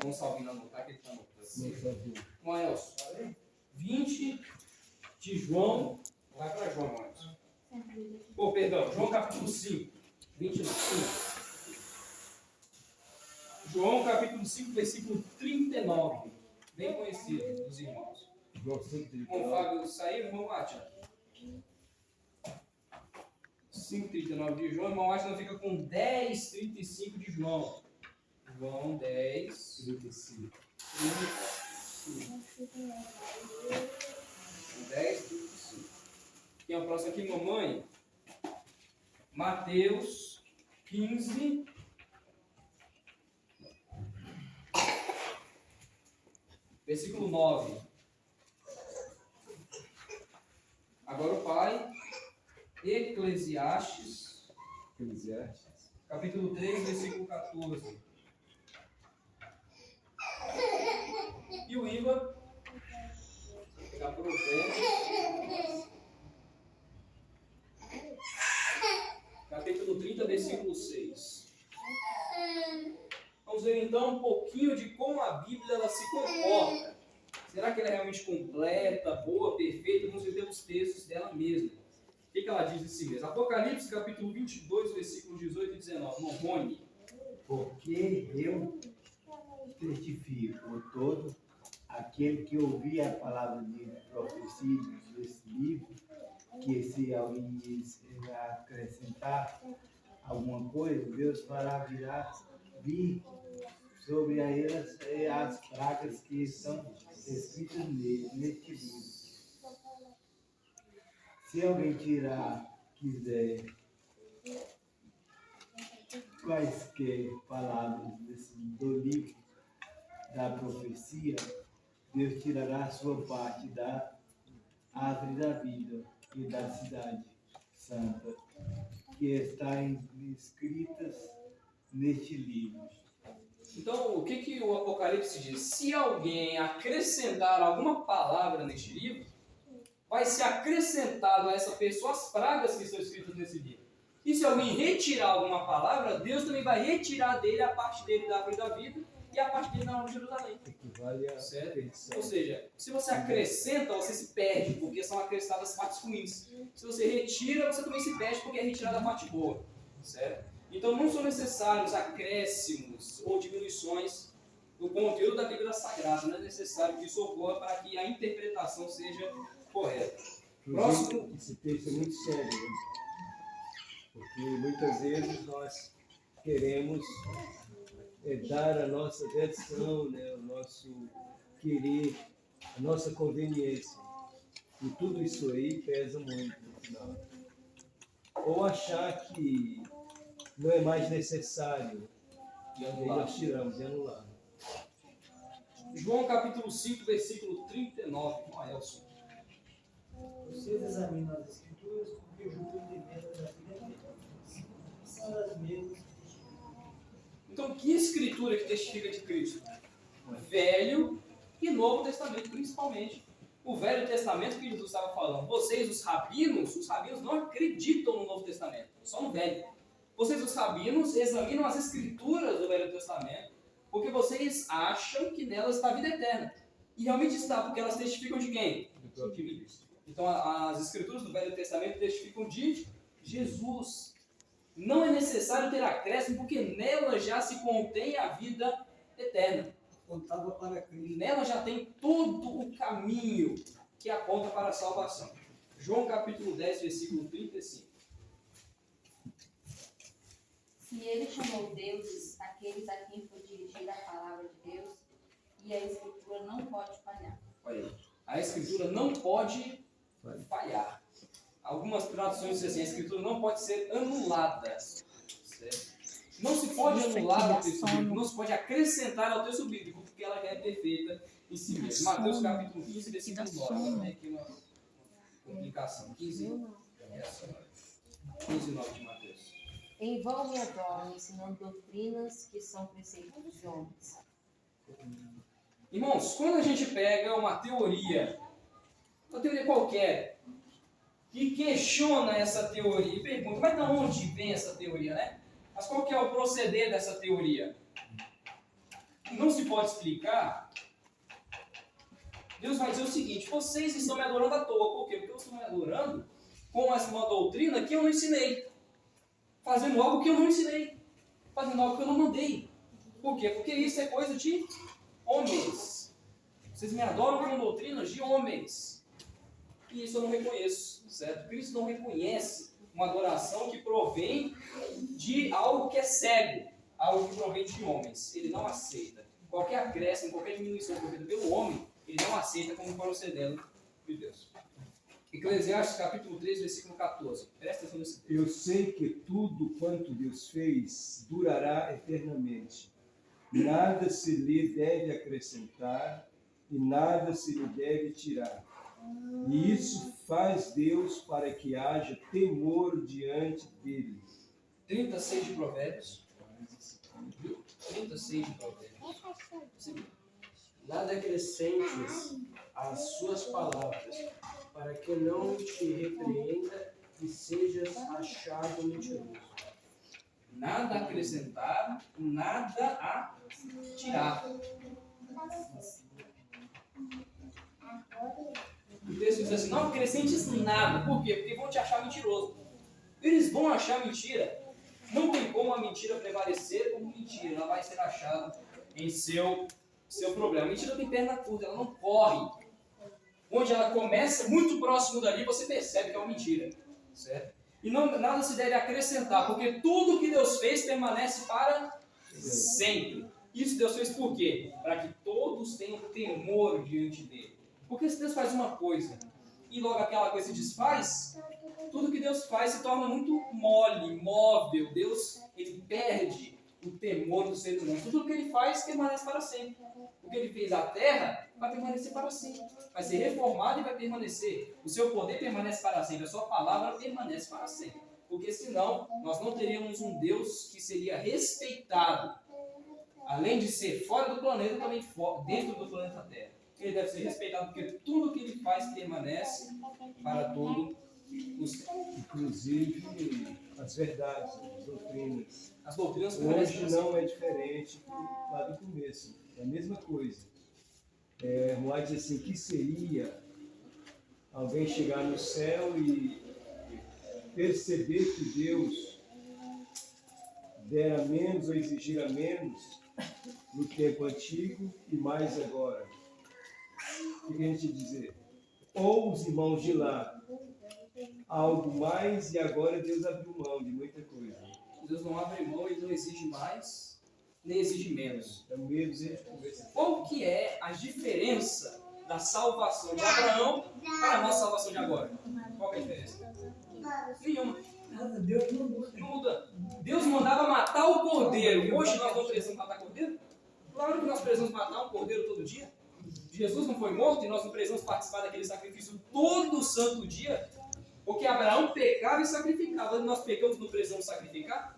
o Salvino anotar que ele está anotando. Irmão Aelson, 20 de João. Vai para João, Aelson. Perdão, João capítulo 5. 25. João capítulo 5, versículo 39. Bem conhecido dos irmãos. Irmão Fábio saiu, irmão Átila. 5,39 de João, irmão Átila fica com 10,35 de João. João 10,35. 10,35. Quem é o próximo aqui, mamãe? Mateus 15. Versículo 9. Agora o pai. Eclesiastes. Capítulo 3, versículo 14. E o Iva. Vou pegar Provérbios. Capítulo 30, versículo 6. Vamos ver então um pouquinho de como a Bíblia ela se comporta. Será que ela é realmente completa, boa, perfeita? Vamos ver os textos dela mesma. O que ela diz de si mesma? Apocalipse, capítulo 22, versículos 18 e 19. Mormone. Porque eu testifico por todo aquele que ouvir a palavra de profecia desse livro, que se alguém acrescentar alguma coisa, Deus fará vir sobre elas as pragas que estão escritas neste livro. Se alguém quiser quaisquer palavras do livro da profecia, Deus tirará a sua parte da árvore da vida e da cidade santa, que está escritas neste livro. Então, o que o Apocalipse diz? Se alguém acrescentar alguma palavra neste livro, vai ser acrescentado a essa pessoa as pragas que estão escritas nesse livro. E se alguém retirar alguma palavra, Deus também vai retirar dele a parte dele da árvore da vida e a parte dele da árvore de Jerusalém. Certo? Ou seja, se você acrescenta, você se perde, porque são acrescentadas partes ruins. Se você retira, você também se perde, porque é retirada a parte boa. Certo? Então não são necessários acréscimos ou diminuições do conteúdo da Bíblia Sagrada. Não é necessário que isso ocorra para que a interpretação seja correta. Próximo. Esse texto é muito sério, né? Porque muitas vezes nós queremos dar a nossa versão, né? O nosso querer, a nossa conveniência. E tudo isso aí pesa muito no final. Ou achar que não é mais necessário, e aí nós tiramos e anulamos. João capítulo 5, versículo 39. Elson. Vocês examinam as escrituras porque julgam entendimento da vida deles. São as mesmas. Então Então, que escritura que testifica de Cristo? Velho e Novo Testamento, principalmente. O Velho Testamento que Jesus estava falando. Vocês, os rabinos não acreditam no Novo Testamento, só no Velho. Vocês, os rabinos, examinam as escrituras do Velho Testamento, porque vocês acham que nelas está a vida eterna. E realmente está, porque elas testificam de quem? De mim. Então, as escrituras do Velho Testamento testificam de Jesus. Não é necessário ter acréscimo, porque nela já se contém a vida eterna. Contava para Cristo. Nela já tem todo o caminho que aponta para a salvação. João capítulo 10, versículo 35. Se ele chamou deuses aqueles a quem foi dirigida a palavra de Deus, e a Escritura não pode falhar. Olha aí. A Escritura não pode falhar. Algumas traduções dizem assim, a Escritura não pode ser anulada. Certo? Não se pode anular o texto bíblico, não se pode acrescentar ao texto bíblico, porque ela é perfeita em si mesma. Mateus capítulo 15, versículo 9. Também aqui uma complicação. 15, 9 de Mateus. Em vão me adoram, ensinando doutrinas que são preceitos de homens. Irmãos, quando a gente pega uma teoria qualquer, e questiona essa teoria, e pergunta, mas de onde vem essa teoria, né? Mas qual que é o proceder dessa teoria? Não se pode explicar. Deus vai dizer o seguinte, vocês estão me adorando à toa. Por quê? Porque eu estou me adorando com uma doutrina que eu não ensinei. Fazendo algo que eu não ensinei. Fazendo algo que eu não mandei. Por quê? Porque isso é coisa de homens. Vocês me adoram com doutrinas de homens. E isso eu não reconheço, certo? Cristo não reconhece uma adoração que provém de algo que é cego, algo que provém de homens. Ele não aceita. Qualquer acréscimo, qualquer diminuição provida pelo homem, ele não aceita como procedendo de Deus. Eclesiastes capítulo 3, versículo 14. Presta atenção nesse texto. Eu sei que tudo quanto Deus fez durará eternamente. Nada se lhe deve acrescentar e nada se lhe deve tirar. E isso faz Deus para que haja temor diante dele. 36 de Provérbios. 36 de Provérbios. Nada acrescentes às suas palavras, para que não te repreenda e sejas achado mentiroso. Nada a acrescentar, nada a tirar. O texto diz assim, não acrescentes nada. Por quê? Porque vão te achar mentiroso. Eles vão achar mentira. Não tem como a mentira prevalecer como mentira. Ela vai ser achada em seu problema. A mentira tem perna curta, ela não corre. Onde ela começa, muito próximo dali, você percebe que é uma mentira. Certo? E nada se deve acrescentar, porque tudo que Deus fez permanece para sempre. Isso Deus fez por quê? Para que todos tenham temor diante dele. Porque se Deus faz uma coisa e logo aquela coisa se desfaz, tudo que Deus faz se torna muito mole, imóvel. Deus, ele perde o temor do ser humano. Tudo que ele faz permanece para sempre. O que ele fez à terra vai permanecer para sempre. Vai ser reformado e vai permanecer. O seu poder permanece para sempre. A sua palavra permanece para sempre. Porque senão, nós não teríamos um Deus que seria respeitado. Além de ser fora do planeta, também dentro do planeta Terra. Ele deve ser respeitado porque tudo que ele faz permanece para todo o céu. Inclusive as verdades, as doutrinas. As doutrinas hoje não é diferente lá do começo. É a mesma coisa. Moai diz assim, que seria alguém chegar no céu e perceber que Deus dera menos ou exigira menos no tempo antigo e mais agora. O que a gente dizer? Ou os irmãos de lá, algo mais, e agora Deus abriu mão de muita coisa. Deus não abre mão, ele não exige mais, nem exige menos. É o mesmo jeito. Qual que é a diferença da salvação de Abraão para a nossa salvação de agora? Qual que é a diferença? Nenhuma. Deus não muda. Não muda. Deus mandava matar o cordeiro. Hoje nós não precisamos matar cordeiro? Claro que nós precisamos matar um cordeiro todo dia. Jesus não foi morto e nós não precisamos participar daquele sacrifício todo santo dia? Porque Abraão pecava e sacrificava. Nós pecamos, não precisamos sacrificar?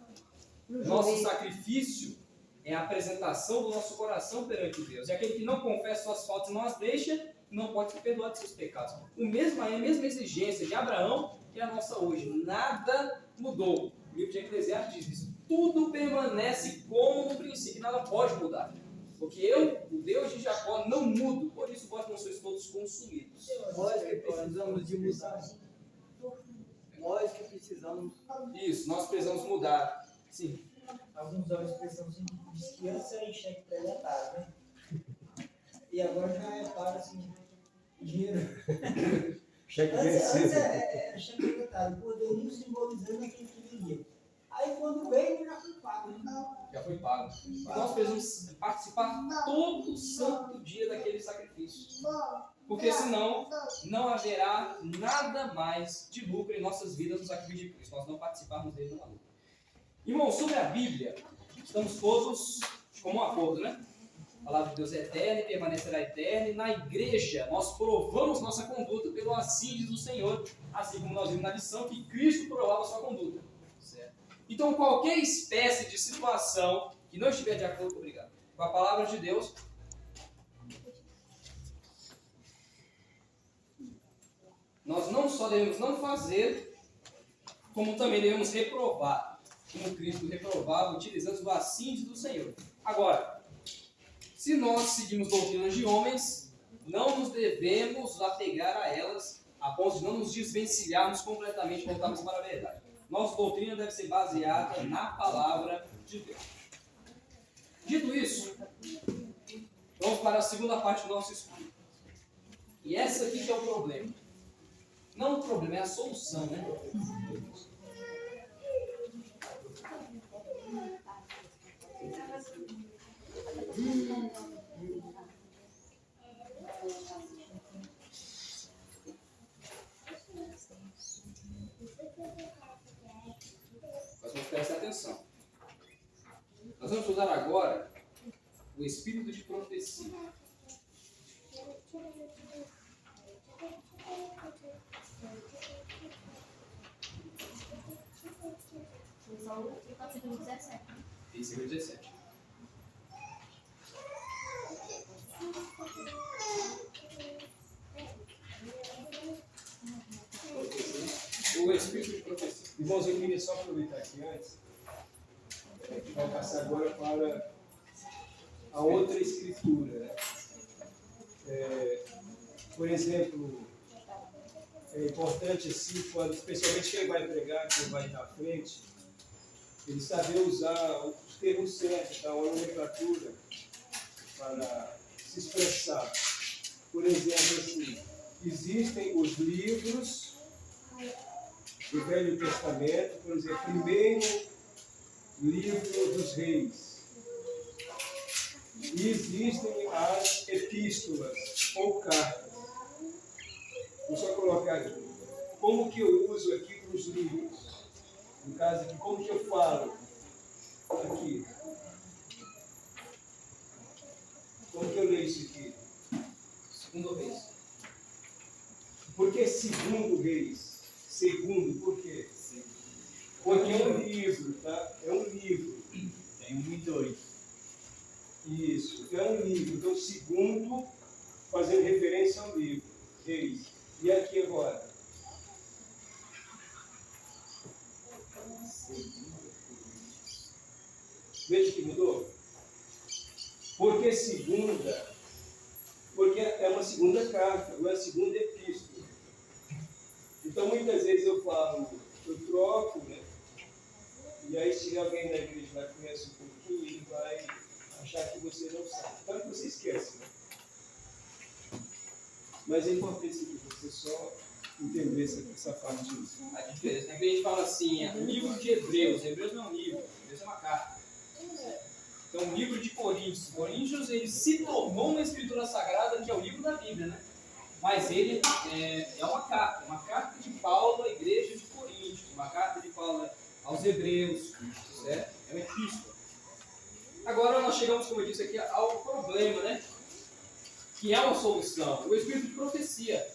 Nosso sacrifício é a apresentação do nosso coração perante Deus. E aquele que não confessa suas faltas e não as deixa, não pode ser perdoado de seus pecados. A mesma exigência de Abraão que é a nossa hoje. Nada mudou. O livro de Eclesiastes diz isso. Tudo permanece como no princípio, nada pode mudar. Porque eu, o Deus de Jacó, não mudo. Por isso vós não sois todos consumidos. Nós que precisamos de mudar. Nós que precisamos. Isso, nós precisamos mudar. Sim. Alguns homens precisam de desfiança em cheque pré-datado, né? E agora já é para assim, dinheiro. Cheque Antes vencido. era cheque pré-datado, poderia simbolizando aquele que viria. Aí quando veio, já foi pago. Já foi pago. E nós precisamos participar todo santo dia daquele sacrifício. Porque senão não haverá nada mais de lucro em nossas vidas no sacrifício de Cristo. Nós não participarmos dele na luta. Irmão, sobre a Bíblia, estamos todos como um acordo, né? A palavra de Deus é eterna e permanecerá eterna. E na igreja, nós provamos nossa conduta pelo assim diz o Senhor, assim como nós vimos na lição que Cristo provava a sua conduta. Certo? Então, qualquer espécie de situação que não estiver de acordo, obrigado, com a palavra de Deus, nós não só devemos não fazer, como também devemos reprovar. Como Cristo reprovava, utilizando o assim diz do Senhor. Agora, se nós seguimos doutrinas de homens, não nos devemos apegar a elas, a ponto de não nos desvencilharmos completamente e voltarmos para a verdade. Nossa doutrina deve ser baseada na palavra de Deus. Dito isso, vamos para a segunda parte do nosso estudo. E essa aqui que é o problema. Não o problema, é a solução, né? Mas vamos prestar atenção. Nós vamos estudar agora o espírito de profecia. Capítulo 17. Versículo 17. O espírito de profecia. Irmãos, eu queria só aproveitar aqui antes. A gente vai passar agora para a outra escritura. Né? Por exemplo, é importante assim, quando, especialmente quem vai pregar, quem vai estar à frente, ele saber usar os termos certos, a nomenclatura, para se expressar. Por exemplo, assim, existem os livros do Velho Testamento, por exemplo, primeiro livro dos reis. E existem as epístolas ou cartas. Vou só colocar aqui. Como que eu uso aqui para os livros? No caso aqui, como que eu falo aqui? Como que eu leio isso aqui? Segundo Reis. Por que segundo Reis? Segundo, por quê? Porque é um livro, tá? É um livro. Tem 1 e 2. Isso, é um livro. Então, segundo, fazendo referência ao livro. Reis. E aqui agora? Veja que mudou. Por que segunda? Porque é uma segunda carta, uma segunda epístola. Então, muitas vezes eu falo, eu troco, né? E aí, se alguém da igreja lá conhece um pouquinho, ele vai achar que você não sabe. Tanto que você esquece, né? Mas é importante que você só entendesse essa parte disso. A diferença é que a gente fala assim, o livro de Hebreus. Hebreus não é um livro, Hebreus é uma carta. Então, o livro de Coríntios. Coríntios, ele se tornou uma escritura sagrada, que é o livro da Bíblia, né? Mas ele é uma carta de Paulo à igreja de Coríntios, uma carta de Paulo aos Hebreus, certo? É uma epístola. Agora nós chegamos, como eu disse aqui, ao problema, né? Que é uma solução, o espírito de profecia.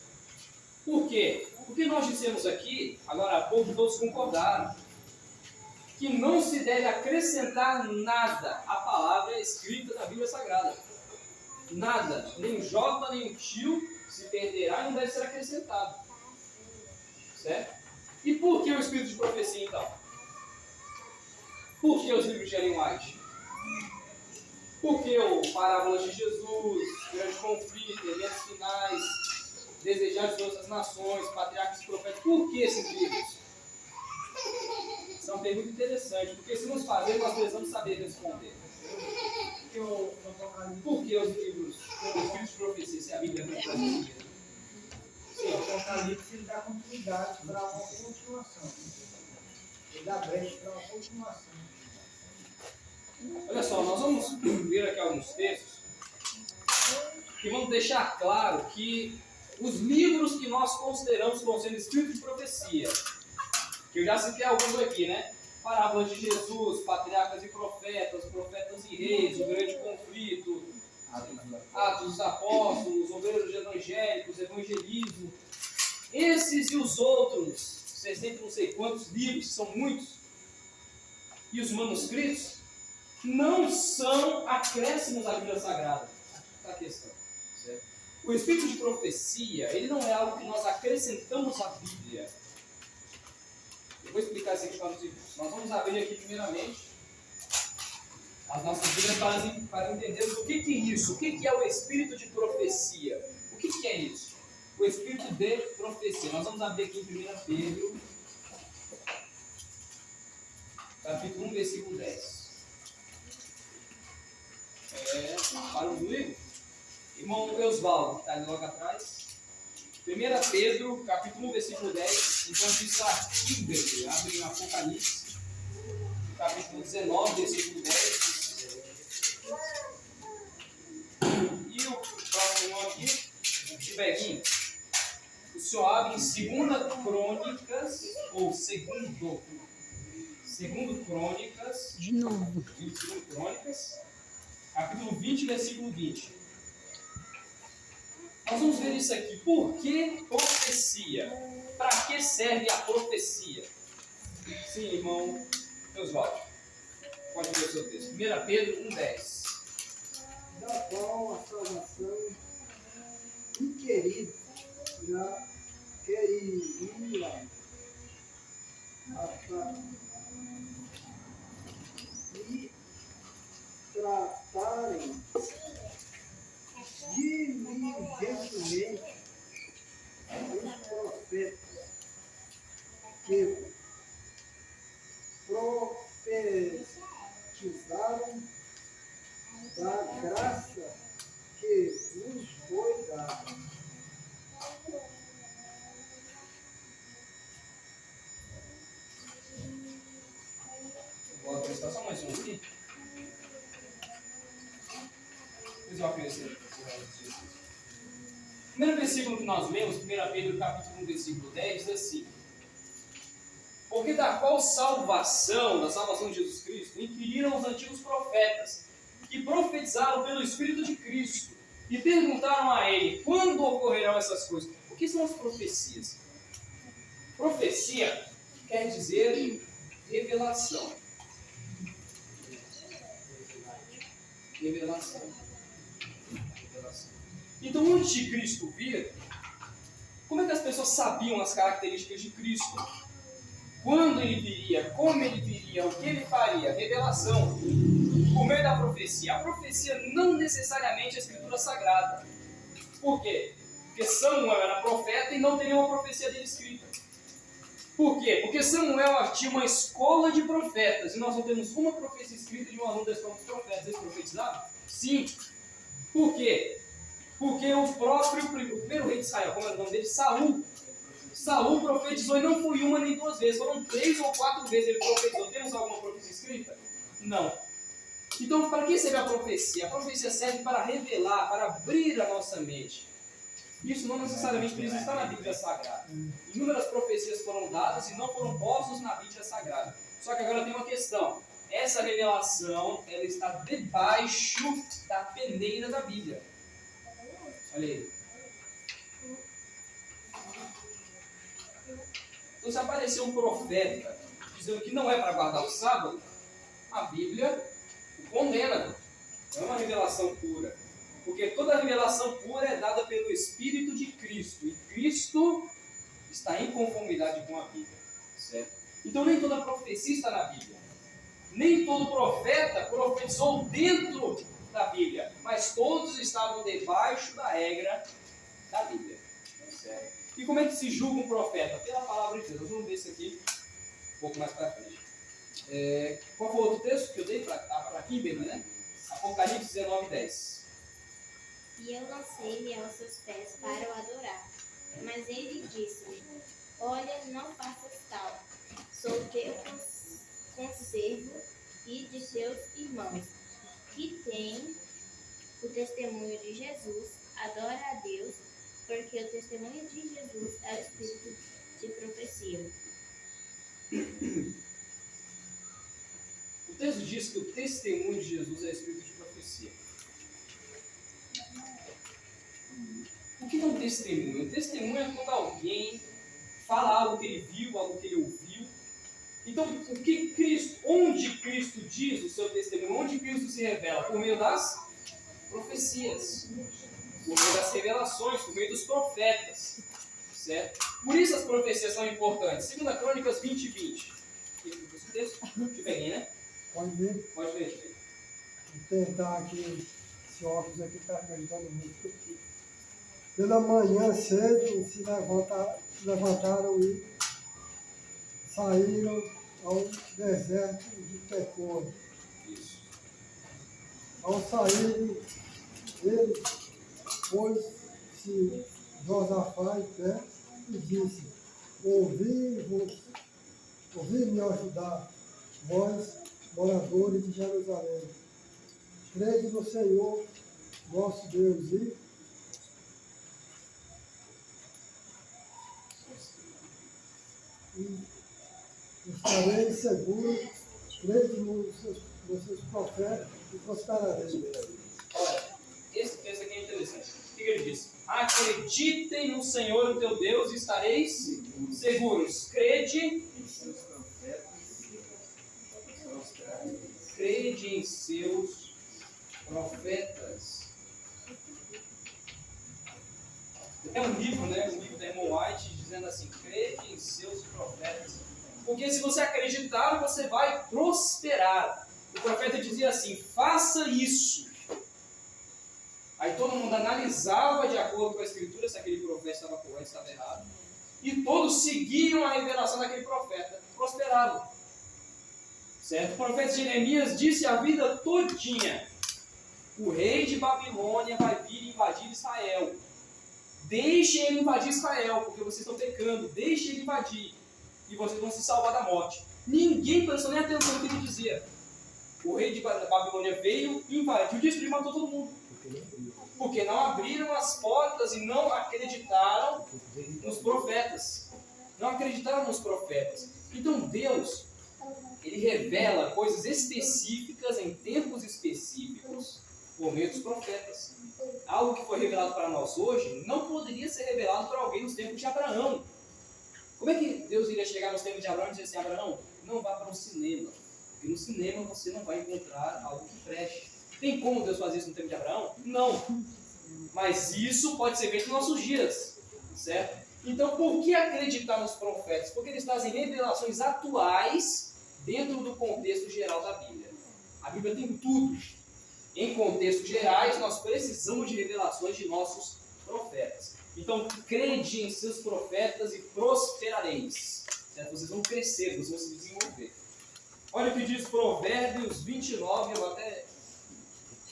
Por quê? Porque nós dissemos aqui, agora há pouco todos concordaram. que não se deve acrescentar nada à palavra escrita da Bíblia Sagrada. Nada, nem o J, nem o tio se perderá e não deve ser acrescentado. Certo? E por que o espírito de profecia, então? Por que os livros de Ellen White? Por que o Parábolas de Jesus, Grande Conflito, Eventos Finais, Desejar de Outras Nações, Patriarcas e Profetas? Por que esses livros? Essa é uma pergunta interessante, porque se nos fazermos, nós precisamos saber responder. Por que os livros, os espíritos de profecia, se a Bíblia não traz isso? Sim, o Apocalipse ele dá continuidade para uma continuação. Ele dá brecha para uma continuação. Olha só, nós vamos ver aqui alguns textos que vão deixar claro que os livros que nós consideramos como sendo espíritos de profecia, que eu já citei alguns aqui, né? Parábolas de Jesus, Patriarcas e Profetas, Profetas e Reis, O Grande Conflito, Atos dos Apóstolos, Obreiros Evangélicos, Evangelismo. Esses e os outros, 60 não sei quantos livros, que são muitos, e os manuscritos, não são acréscimos à Bíblia Sagrada. Essa é a questão. Certo? O espírito de profecia, ele não é algo que nós acrescentamos à Bíblia. Eu vou explicar isso aqui para os irmãos. Nós vamos abrir aqui primeiramente as nossas Bíblias para entendermos o que é isso. O que é o espírito de profecia? O que é isso? O espírito de profecia. Nós vamos abrir aqui em 1 Pedro, capítulo 1, versículo 10. Para o livro, irmão Eusvaldo, que está ali logo atrás. 1 Pedro, capítulo 1, versículo 10. Enquanto isso, aqui, abre em Apocalipse, capítulo 19, versículo 10. E o próximo aqui, Tibeguinho. O senhor abre em 2 Crônicas, ou segundo Crônicas. De novo. 2 Crônicas, capítulo 20, versículo 20. Nós vamos ver isso aqui. Por que profecia? Para que serve a profecia? Sim, irmão Oswaldo. Pode ver o seu texto. 1 Pedro 1,10. Da qual a salvação inquirida já queria e tratarem diligentemente os profetas que profetizaram da graça que nos foi dada. Vou acrescentar só mais um aqui. Depois eu acrescento. O primeiro versículo que nós lemos, 1 Pedro capítulo 1, versículo 10, diz assim: porque da qual salvação, da salvação de Jesus Cristo, inquiriram os antigos profetas, que profetizaram pelo Espírito de Cristo, e perguntaram a ele, quando ocorrerão essas coisas? O que são as profecias? Profecia quer dizer revelação. Revelação. Então, antes de Cristo vir, como é que as pessoas sabiam as características de Cristo? Quando ele viria, como ele viria, o que ele faria? Revelação. Por meio da profecia. A profecia não necessariamente é a Escritura Sagrada. Por quê? Porque Samuel era profeta e não teria uma profecia dele escrita. Por quê? Porque Samuel tinha uma escola de profetas e nós não temos uma profecia escrita de um aluno da escola de profetas. Eles profetizavam? Sim. Por quê? Porque o primeiro rei de Israel, como era o nome dele? Saul profetizou e não foi uma nem duas vezes, foram 3 ou 4 vezes ele profetizou. Temos alguma profecia escrita? Não. Então, para que serve a profecia? A profecia serve para revelar, para abrir a nossa mente. Isso não necessariamente precisa estar na Bíblia Sagrada. Inúmeras profecias foram dadas e não foram postas na Bíblia Sagrada. Só que agora tem uma questão. Essa revelação, ela está debaixo da peneira da Bíblia. Olha aí. Então, se aparecer um profeta dizendo que não é para guardar o sábado, a Bíblia o condena. Não é uma revelação pura. Porque toda revelação pura é dada pelo Espírito de Cristo. E Cristo está em conformidade com a Bíblia. Certo? Então nem toda profecia está na Bíblia. Nem todo profeta profetizou dentro da Bíblia. Mas todos estavam debaixo da regra da Bíblia. Certo? E como é que se julga um profeta? Pela palavra de Deus. Nós vamos ver isso aqui um pouco mais para frente. Qual foi o outro texto que eu dei para aqui, Bíblia, né? Apocalipse 19, 10. E eu lancei-me aos seus pés para o adorar. Mas ele disse-me: Olha, não faças tal. Sou teu conservo e de teus irmãos, que têm o testemunho de Jesus. Adora a Deus, porque o testemunho de Jesus é o espírito de profecia. O texto diz que o testemunho de Jesus é espírito de profecia. O que é um testemunho? Um testemunho é quando alguém fala algo que ele viu, algo que ele ouviu. Então, onde Cristo diz o seu testemunho, onde Cristo se revela? Por meio das profecias, por meio das revelações, por meio dos profetas. Certo? Por isso as profecias são importantes. 2 Crônicas 20, 20. Esse texto? Deixa eu peguei, né? Pode ver. Pode ver. Vou tentar aqui, esse óculos aqui está me ajudando muito. Pela manhã cedo se levantaram e saíram ao deserto de Tecoa. Ao saírem, ele pôs-se Josafá em pé e disse: ouvi-me ajudar, vós, moradores de Jerusalém. Crede no Senhor, nosso Deus, e estareis seguros, crede nos seus profetas e prosperareis. Olha, esse texto aqui é interessante. O que ele diz? Acreditem no Senhor, o teu Deus, e estareis seguros. Crede em seus profetas. É um livro, né? Um livro da Ellen White dizendo assim: crede em seus profetas. Porque se você acreditar, você vai prosperar. O profeta dizia assim: faça isso. Aí todo mundo analisava de acordo com a escritura se aquele profeta estava correto, estava errado. E todos seguiam a revelação daquele profeta. Prosperavam. Certo? O profeta Jeremias disse a vida todinha: o rei de Babilônia vai vir invadir Israel. Deixe ele invadir Israel, porque vocês estão pecando. Deixe ele invadir. E vocês vão se salvar da morte. Ninguém prestou nem atenção no que ele dizia. O rei de Babilônia veio, invadiu, destruiu e matou todo mundo. Porque não abriram as portas e não acreditaram nos profetas. Não acreditaram nos profetas. Então Deus, Ele revela coisas específicas em tempos específicos por meio dos profetas. Algo que foi revelado para nós hoje não poderia ser revelado para alguém nos tempos de Abraão. Como é que Deus iria chegar nos tempos de Abraão e dizer assim: Abraão, não vá para o cinema, porque no cinema você não vai encontrar algo que preste. Tem como Deus fazer isso no tempo de Abraão? Não. Mas isso pode ser feito nos nossos dias, certo? Então, por que acreditar nos profetas? Porque eles trazem revelações atuais dentro do contexto geral da Bíblia. A Bíblia tem tudo. Em contextos gerais, nós precisamos de revelações de nossos profetas. Então, crede em seus profetas e prosperareis. Certo? Vocês vão crescer, vocês vão se desenvolver. Olha o que diz Provérbios 29, eu vou até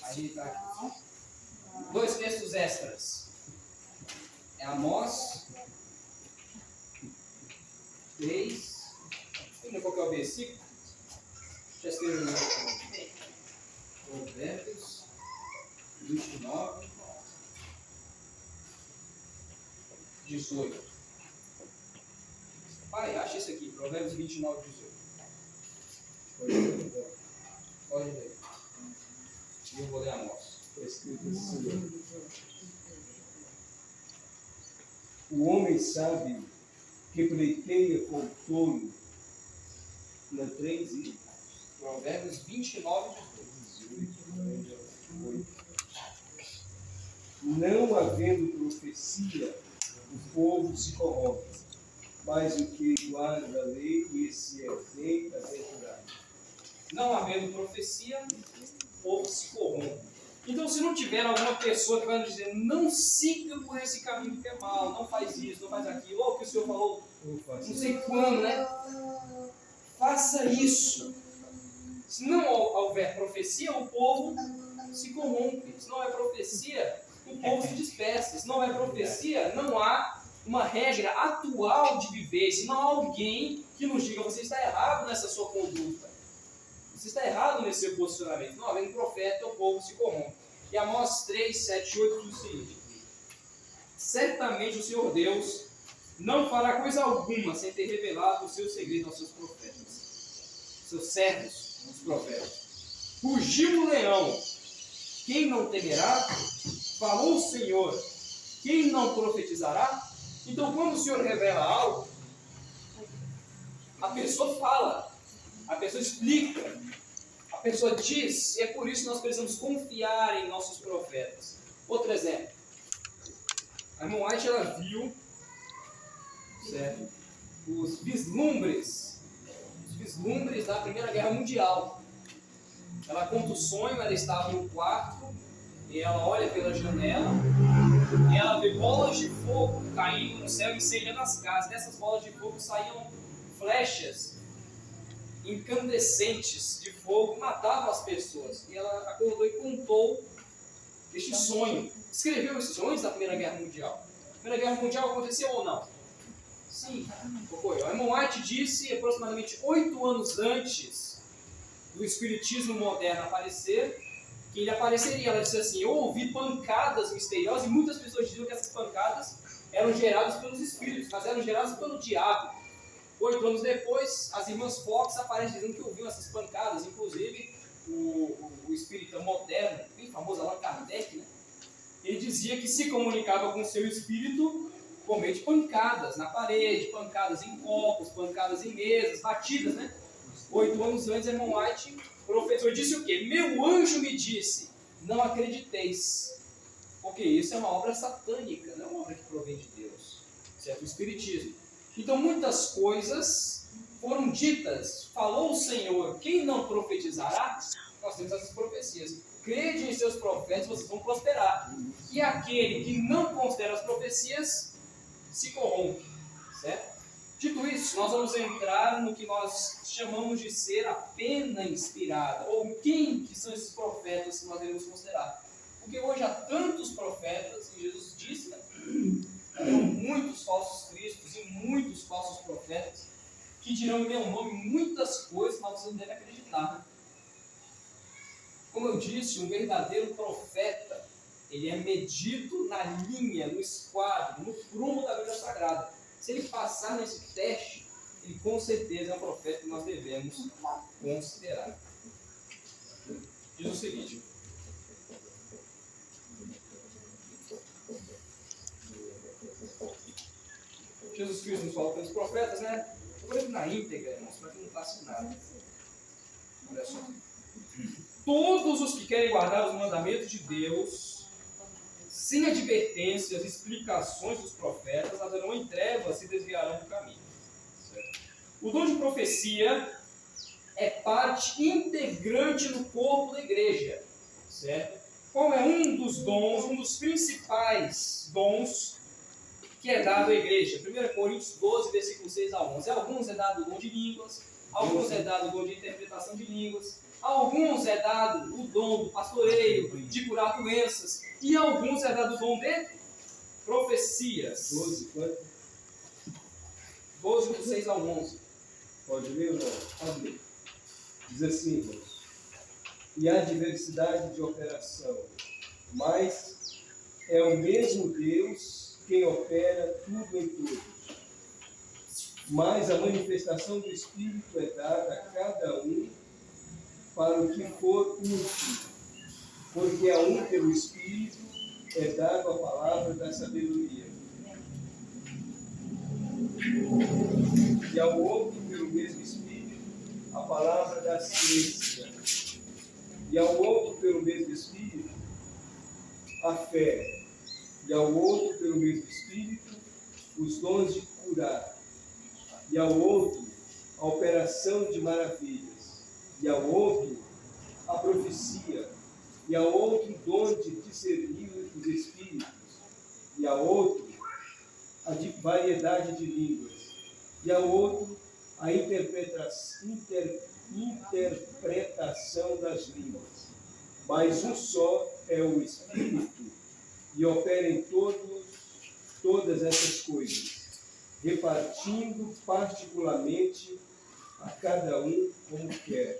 ajeitar aqui. 2 textos extras. É Amós 3. Lembra qual que é o versículo? Já escrevi no Provérbios 29, 18. Pai, acha isso aqui, Provérbios 29, 18. Pode ler. E eu vou ler Amós. Está escrito assim: o homem sábio que pleiteia com o tolo Na 3 e Provérbios 29, 18. Não havendo profecia, o povo se corrompe, mas o que guarda a lei, esse é bem-aventurado. Não havendo profecia, o povo se corrompe. Então, se não tiver alguma pessoa que vai nos dizer, não siga por esse caminho que é mal, não faz isso, não faz aquilo, ou o que o Senhor falou, não sei quando, né? Faça isso. Se não houver profecia, o povo se corrompe. Se não houver profecia, o povo se dispersa. Se não houver profecia, não há uma regra atual de viver. Se não há alguém que nos diga, você está errado nessa sua conduta. Você está errado nesse seu posicionamento. Não havendo profeta, o povo se corrompe. E Amós 3, 7, 8 diz o seguinte: certamente o Senhor Deus não fará coisa alguma sem ter revelado o seu segredo aos seus profetas, seus servos, os profetas. Rugiu o leão, quem não temerá? Falou o Senhor, quem não profetizará? Então, quando o Senhor revela algo, a pessoa fala, a pessoa explica, a pessoa diz, e é por isso que nós precisamos confiar em nossos profetas. Outro exemplo, a irmã White, ela viu, certo, os vislumbres da Primeira Guerra Mundial. Ela conta o sonho, ela estava em um quarto, e ela olha pela janela, e ela vê bolas de fogo caindo no céu, incendiando as casas. Dessas bolas de fogo saíam flechas incandescentes de fogo que matavam as pessoas. E ela acordou e contou este sonho. Escreveu esses sonhos da Primeira Guerra Mundial. A Primeira Guerra Mundial aconteceu ou não? Sim, ocorreu. A irmã White disse, aproximadamente 8 anos antes do Espiritismo moderno aparecer, que ele apareceria. Ela disse assim: eu ouvi pancadas misteriosas, e muitas pessoas diziam que essas pancadas eram geradas pelos espíritos, mas eram geradas pelo diabo. 8 anos depois, as irmãs Fox aparecem dizendo que ouviram essas pancadas, inclusive o espírita moderno, bem famoso, Allan Kardec, né? Ele dizia que se comunicava com o seu espírito por meio de pancadas na parede, pancadas em copos, pancadas em mesas, batidas, né? 8 anos antes, a irmã White, professor, disse o quê? Meu anjo me disse, não acrediteis, porque isso é uma obra satânica, não é uma obra que provém de Deus, certo? O Espiritismo. Então, muitas coisas foram ditas, falou o Senhor, quem não profetizará? Nós temos essas profecias. Crede em seus profetas, vocês vão prosperar. E aquele que não considera as profecias, se corrompe, certo? Dito isso, nós vamos entrar no que nós chamamos de ser a pena inspirada, ou quem que são esses profetas que nós devemos considerar. Porque hoje há tantos profetas, e Jesus disse, né? Haverão muitos falsos cristos e muitos falsos profetas que dirão em meu nome muitas coisas, mas você não deve acreditar, né? Como eu disse, um verdadeiro profeta, ele é medido na linha, no esquadro, no prumo da Bíblia Sagrada. Se ele passar nesse teste, ele com certeza é um profeta que nós devemos considerar. Diz o seguinte: Jesus Cristo nos falou pelos profetas, né? Eu vou ler na íntegra, irmãos, para que não passe nada. Olha só. Todos os que querem guardar os mandamentos de Deus, sem advertências, explicações dos profetas, andarão em trevas e se desviarão do caminho. Certo? O dom de profecia é parte integrante no corpo da igreja. Certo? Qual é um dos dons, um dos principais dons que é dado à igreja? 1 Coríntios 12, versículo 6 a 11. A alguns é dado o dom de línguas, a alguns é dado o dom de interpretação de línguas, a alguns é dado o dom do pastoreio, de curar doenças, e a alguns é dado o dom de profecias. 12, do 6 ao 11. Pode ler ou não? Pode ler. Diz assim, irmãos: e há diversidade de operação, mas é o mesmo Deus quem opera tudo em todos. Mas a manifestação do Espírito é dada a cada um para o que for útil, porque a um pelo Espírito é dado a palavra da sabedoria, e ao outro pelo mesmo Espírito a palavra da ciência, e ao outro, pelo mesmo Espírito, a fé, e ao outro, pelo mesmo Espírito, os dons de curar, e ao outro, a operação de maravilhas, e ao outro, a profecia, e ao outro, o dom de discernir os espíritos, e ao outro, a variedade de línguas, e ao outro, a interpretação das línguas. Mas um só é o Espírito, e opera em todas essas coisas, repartindo particularmente a cada um como quer.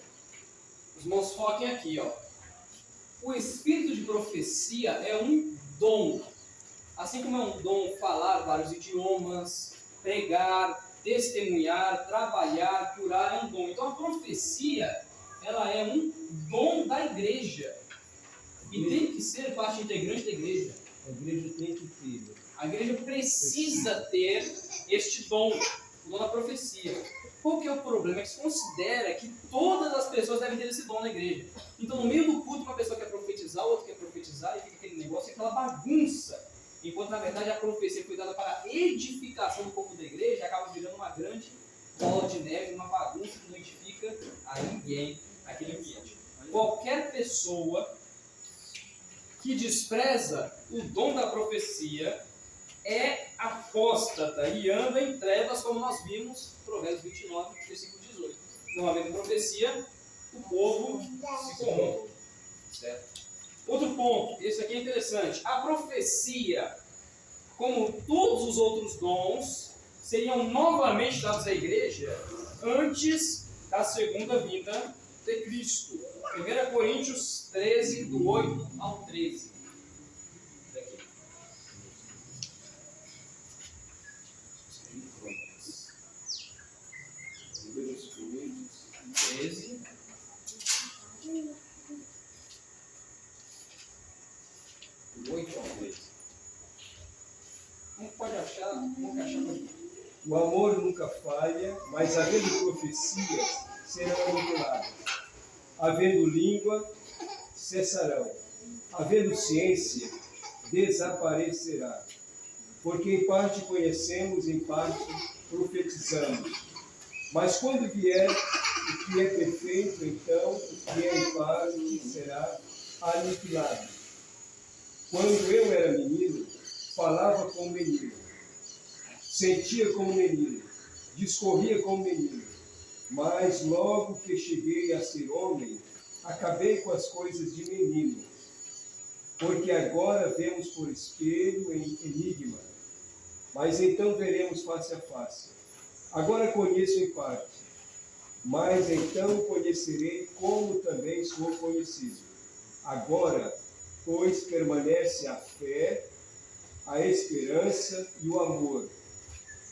Os irmãos foquem aqui, ó. O espírito de profecia é um dom. Assim como é um dom falar vários idiomas, pregar, testemunhar, trabalhar, curar, é um dom. Então a profecia, ela é um dom da igreja. E tem que ser parte integrante da igreja. A igreja tem que ter. A igreja precisa ter este dom, o dom da profecia. Qual que é o problema? É que se considera que todas as pessoas devem ter esse dom na igreja. Então, no meio do culto, uma pessoa quer profetizar, o outro quer profetizar, e fica aquele negócio, aquela bagunça. Enquanto, na verdade, a profecia foi dada para a edificação do povo da igreja, acaba virando uma grande bola de neve, uma bagunça que não edifica a ninguém naquele ambiente. Qualquer pessoa que despreza o dom da profecia é apóstata e anda em trevas, como nós vimos em Provérbios 29, versículo 18. Não havendo profecia, o povo se corrompe. Certo? Outro ponto, esse aqui é interessante. A profecia, como todos os outros dons, seriam novamente dados à igreja antes da segunda vinda de Cristo. 1 Coríntios 13, do 8 ao 13. Aqui. 13. Do 8 ao 13. Como pode achar? Como achar? O amor nunca falha, mas havendo profecias, serão anuladas. Havendo língua, cessarão. Havendo ciência, desaparecerá. Porque em parte conhecemos, em parte profetizamos. Mas quando vier o que é perfeito, então o que é em parte será aniquilado. Quando eu era menino, falava como menino, sentia como menino, discorria como menino. Mas logo que cheguei a ser homem, acabei com as coisas de menino. Porque agora vemos por espelho em enigma, mas então veremos face a face. Agora conheço em parte, mas então conhecerei como também sou conhecido. Agora, pois, permanece a fé, a esperança e o amor.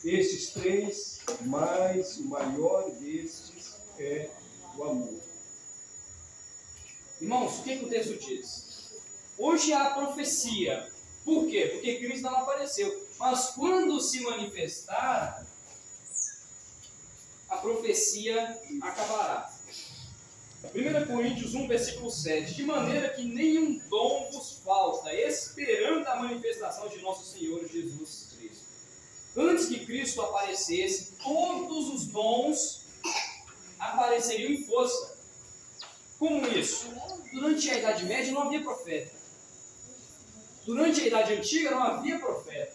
Estes três, mas o maior destes é o amor. Irmãos, o que o texto diz? Hoje há profecia. Por quê? Porque Cristo não apareceu. Mas quando se manifestar, a profecia acabará. 1 Coríntios 1, versículo 7. De maneira que nenhum dom vos falta, esperando a manifestação de nosso Senhor Jesus Cristo. Antes que Cristo aparecesse, todos os dons apareceriam em força. Como isso? Durante a Idade Média não havia profeta. Durante a Idade Antiga não havia profeta.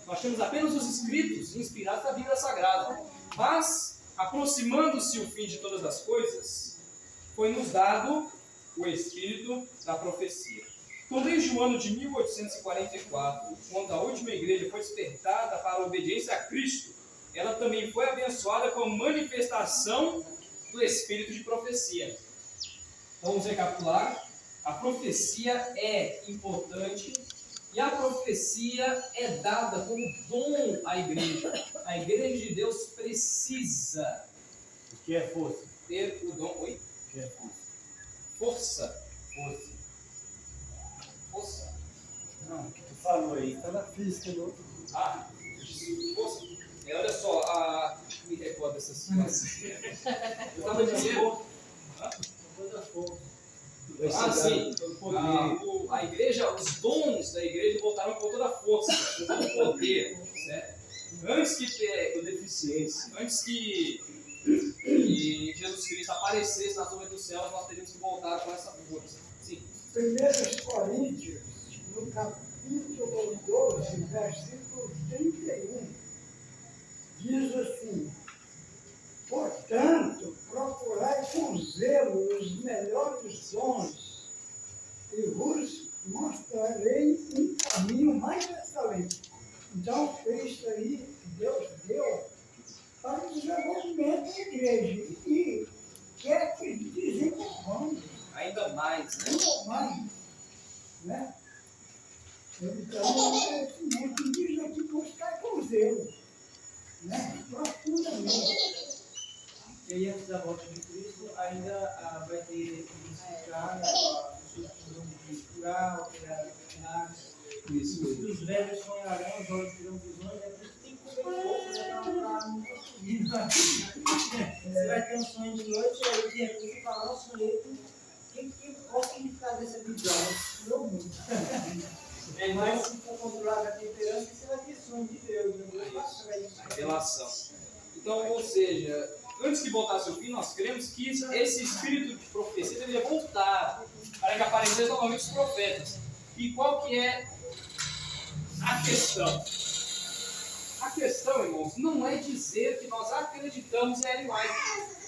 Nós temos apenas os escritos inspirados da Bíblia Sagrada. Mas, aproximando-se o fim de todas as coisas, foi nos dado o Espírito da profecia. Então, desde o ano de 1844, quando a última igreja foi despertada para a obediência a Cristo, ela também foi abençoada com a manifestação do Espírito de profecia. Então, vamos recapitular. A profecia é importante e a profecia é dada como dom à igreja. A igreja de Deus precisa O que é força? ter o dom. Oi? O que é força? Força. Força. Força. Não, o que tu falou aí? Está na física do outro. Ah, força. Olha só, me recordo essas Eu estava dizendo. Ah, sim. A igreja, os dons da igreja voltaram com toda a força, com todo o poder, certo? Antes que Jesus Cristo aparecesse nas nuvens dos céus, nós teríamos que voltar com essa força. Sim. 1 Coríntios, no capítulo 12, versículo 31, diz assim: portanto, procurai com zelo os melhores dons e vos mostrarei um caminho mais excelente. Então, isso aí Deus deu para o desenvolvimento da igreja e quer que desenvolvamos Ainda mais, né? ainda mais, né? Então, é conhecimento diz aqui buscar com zelo, né? Profundamente. E aí, antes da volta de Cristo, ainda vai ter que identificar a de curar, operar milagres. Os velhos sonharão, os olhos terão visões, é por isso que tem que comer pouco, né? Para não conseguir. Você vai ter um sonho de noite, e aí de repente você fala, nossa, sonhei qual o significado dessa visão? Não muito. Mas se for controlado a temperança, você vai ter sonho de Deus. Relação. Então, ou seja, antes que voltasse o fim, nós cremos que esse espírito de profecia deveria voltar para que aparecessem novamente os profetas. E qual que é a questão? A questão, irmãos, não é dizer que nós acreditamos em Ellen White.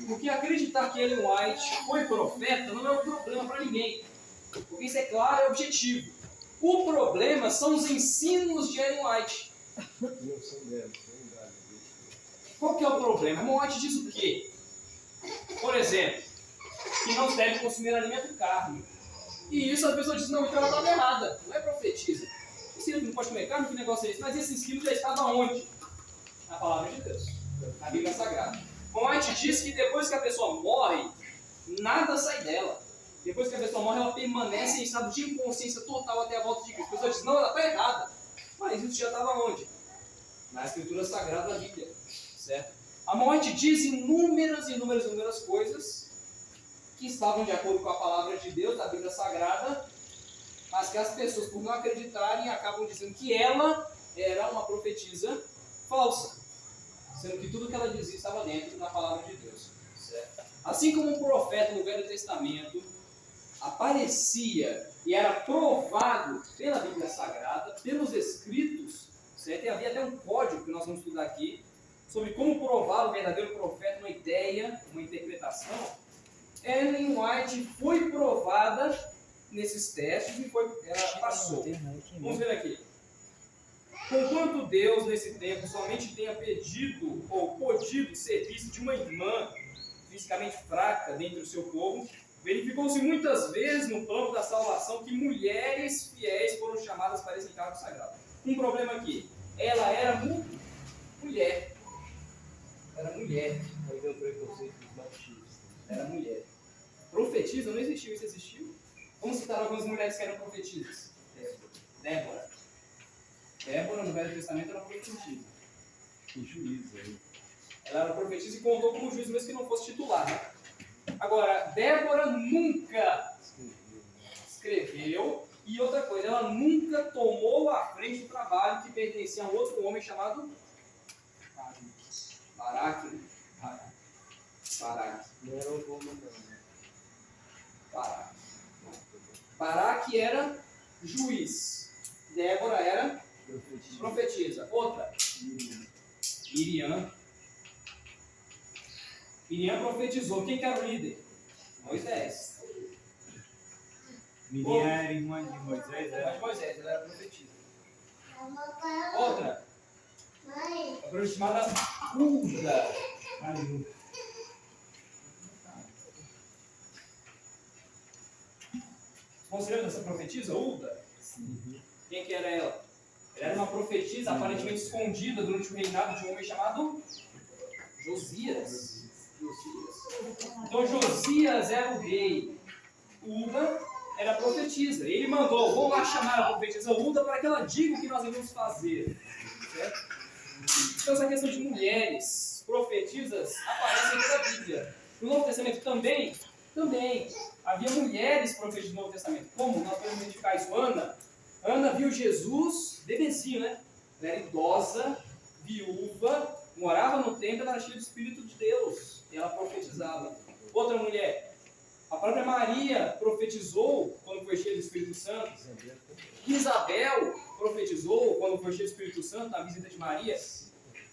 Porque acreditar que Ellen White foi profeta não é um problema para ninguém. Porque isso é claro, é objetivo. O problema são os ensinos de Ellen White. Qual que é o problema? Ellen White diz o quê? Por exemplo, que não se deve consumir alimento carne. E isso as pessoas dizem, não, então ela estava errada. Não é profetiza. Ensina que não pode comer carne, que negócio é esse? Mas esse ensino já estava onde? Na palavra de Deus, na Bíblia Sagrada. White diz que depois que a pessoa morre, nada sai dela. Depois que a pessoa morre, ela permanece em estado de inconsciência total até a volta de Cristo. A pessoa diz, não, ela está errada. Mas isso já estava onde? Na Escritura Sagrada da Bíblia. Certo? A morte diz inúmeras coisas que estavam de acordo com a palavra de Deus, da Bíblia Sagrada, mas que as pessoas, por não acreditarem, acabam dizendo que ela era uma profetisa falsa, sendo que tudo que ela dizia estava dentro da palavra de Deus. Certo? Assim como um profeta no Velho Testamento aparecia e era provado pela Bíblia Sagrada, pelos escritos, certo? E havia até um código que nós vamos estudar aqui, sobre como provar o verdadeiro profeta, uma ideia, uma interpretação. Ellen White foi provada nesses testes e ela passou. Vamos ver aqui. Conquanto Deus, nesse tempo, somente tenha pedido ou podido serviço de uma irmã fisicamente fraca dentre o seu povo, verificou-se muitas vezes no plano da salvação que mulheres fiéis foram chamadas para esse cargo sagrado. Um problema aqui. Ela era mulher. Era mulher. Aí vem o preconceito dos machistas. Era mulher. Profetisa não existiu, isso existiu? Vamos citar algumas mulheres que eram profetisas. Débora. Débora, no Velho Testamento, era profetisa. Que juízo aí. Ela era profetisa e contou como juiz mesmo que não fosse titular, né? Agora, Débora nunca escreveu, e outra coisa, ela nunca tomou à frente do trabalho que pertencia a um outro homem chamado Baraque. Baraque. Não era o Roma, não. Baraque. Baraque era juiz. Débora era profetisa. Outra. Miriam. Miriam profetizou. Quem que era o líder? Moisés. Miriam era irmã de Moisés, Irmã de Moisés, ela era profetisa. Outra. A profetisa chamada Hulda. Você lembra dessa profetisa, Hulda? Quem que era ela? Ela era uma profetisa aparentemente escondida durante o reinado de um homem chamado Josias. Então Josias era o rei. Hulda era a profetisa. Ele mandou, vou lá chamar a profetisa Hulda para que ela diga o que nós devemos fazer. Certo? Então essa questão de mulheres profetisas aparecem em toda a Bíblia. No Novo Testamento também havia mulheres profetisas no Novo Testamento. Como? Nós podemos identificar isso. Ana viu Jesus bebezinho, né? Ela era idosa, viúva, morava no templo, ela era cheia do Espírito de Deus. E ela profetizava. Outra mulher, a própria Maria profetizou quando foi cheia do Espírito Santo. Isabel profetizou quando foi cheia do Espírito Santo na visita de Maria.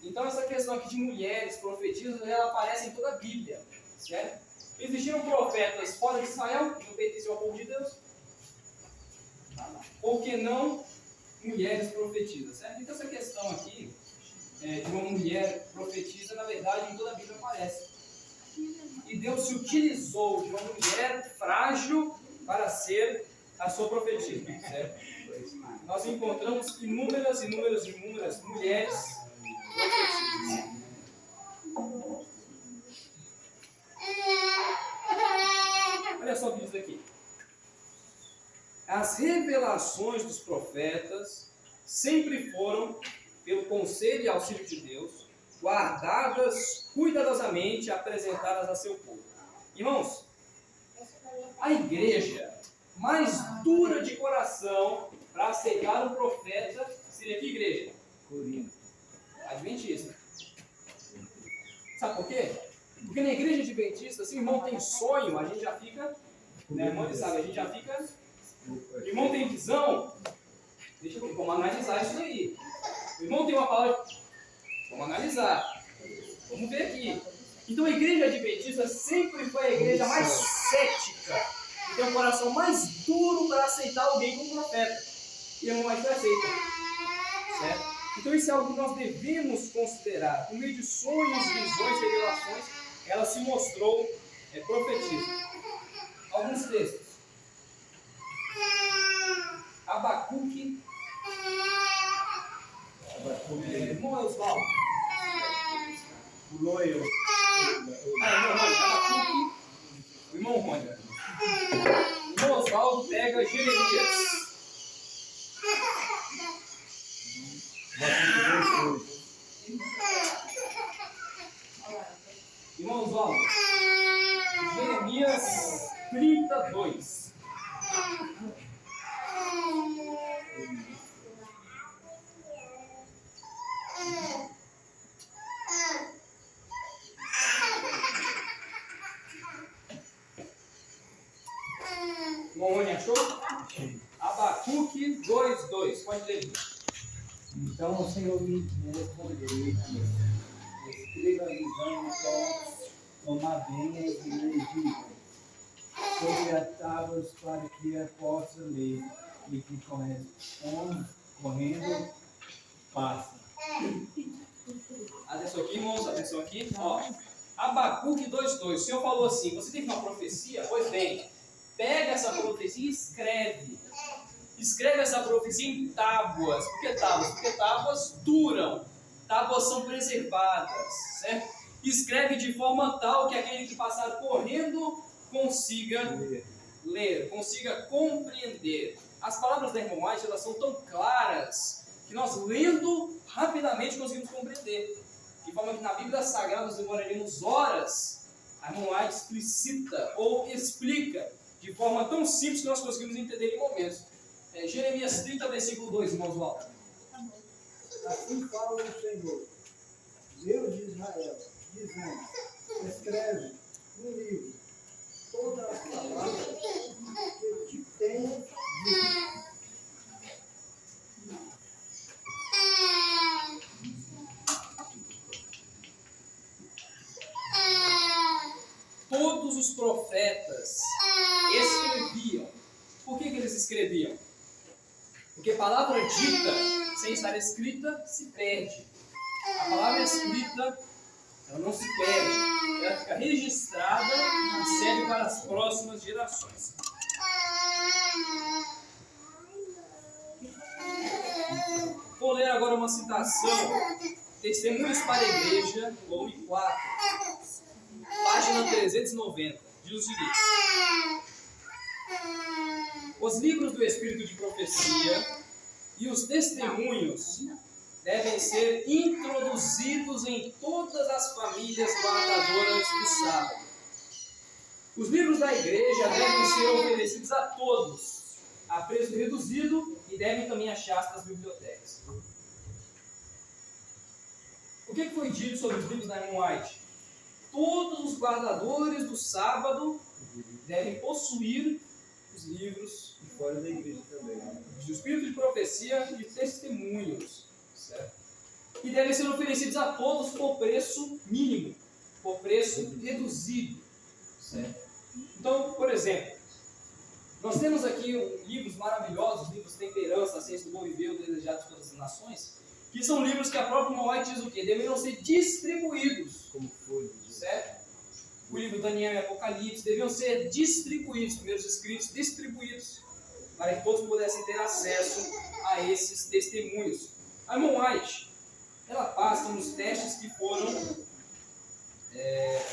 Então essa questão aqui de mulheres profetisas, ela aparece em toda a Bíblia. Certo? Existiram profetas fora de Israel, que não pertenciam ao povo de Deus? Por que não mulheres profetisas? Certo? Então essa questão aqui de uma mulher profetisa, na verdade, em toda a Bíblia aparece. E Deus se utilizou de uma mulher frágil para ser a sua profetisa. Certo? Nós encontramos inúmeras mulheres profetisas. Olha só o que diz aqui. As revelações dos profetas sempre foram, pelo conselho e auxílio de Deus, guardadas cuidadosamente, apresentadas a seu povo. Irmãos, a igreja mais dura de coração para aceitar um profeta seria que igreja? Corinto. Adventista. Sabe por quê? Porque na igreja adventista, se o irmão tem sonho, a gente já fica, né, irmão, sabe, a gente já fica, o irmão tem visão, deixa eu ver, vamos analisar isso aí. O irmão tem uma palavra, vamos analisar, vamos ver aqui. Então a igreja adventista sempre foi a igreja mais cética, que tem um coração mais duro para aceitar alguém como profeta. E a irmã mais aceita. Certo? Então isso é algo que nós devemos considerar. Por meio de sonhos, visões, revelações, ela se mostrou profetisa. Alguns textos. Abacuque. Irmão Osvaldo. Pulou eu. Abacuque. O irmão Rônia. O irmão Osvaldo pega Jeremias. Irmão Osvaldo, Jeremias 32. Rony, achou? Abacuque 2:2. Pode ler. Então o Senhor me respondeu, escreva a visão e tomar bem e legível sobre as tábuas para que a possa ler e que correndo passa. Atenção aqui, irmãos, atenção aqui. Ó, Abacuque 2:2. O Senhor falou assim: você tem uma profecia? Pois bem, pega essa profecia e escreve. Escreve essa profecia em tábuas. Por que tábuas? Porque tábuas duram. Tábuas são preservadas. Certo? Escreve de forma tal que aquele que passar correndo consiga ler, consiga compreender. As palavras da irmã White, elas são tão claras que nós lendo rapidamente conseguimos compreender. De forma que na Bíblia Sagrada nós demoraríamos horas. A irmã White explicita ou explica de forma tão simples que nós conseguimos entender em momentos. Jeremias 30, versículo 2, irmãos Walter. Assim fala o Senhor, Deus de Israel, dizendo, escreve no livro todas as palavras que te tenho dito. Todos os profetas escreviam. Por que eles escreviam? Porque a palavra dita, sem estar escrita, se perde. A palavra escrita, ela não se perde. Ela fica registrada e serve para as próximas gerações. Vou ler agora uma citação. Testemunhos para a Igreja, volume 4, página 390. Diz o seguinte: os livros do Espírito de Profecia e os testemunhos devem ser introduzidos em todas as famílias guardadoras do sábado. Os livros da igreja devem ser oferecidos a todos, a preço reduzido, e devem também achar nas bibliotecas. O que foi dito sobre os livros da Ellen White? Todos os guardadores do sábado devem possuir os livros E fora da igreja também. de espírito de profecia e testemunhos, certo? E devem ser oferecidos a todos por preço mínimo, por preço reduzido, certo? Então, por exemplo, nós temos aqui livros maravilhosos, livros Temperança, A Ciência do Bom Viver, O Desejado de Todas as Nações, que são livros que a própria White diz o quê? Deveriam ser distribuídos, Como folhas. certo? O livro Daniel e Apocalipse deveriam ser distribuídos, primeiros escritos distribuídos, para que todos pudessem ter acesso a esses testemunhos. A Ellen White, ela passa nos testes que foram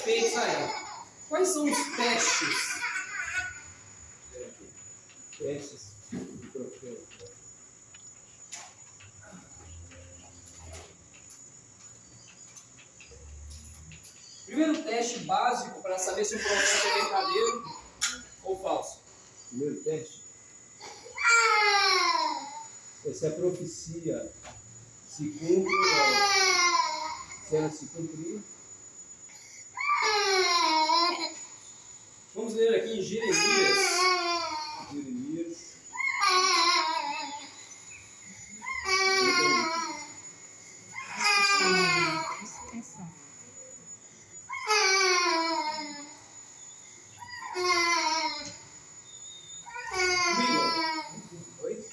feitos a ela. Quais são os testes? Testes de profeta. Primeiro teste básico para saber se o profeta é verdadeiro ou falso. Primeiro teste. É se a profecia se cumpre ou não. Se ela se cumprir, Vamos ler aqui em Jeremias. Jeremias. Presta atenção. Oi?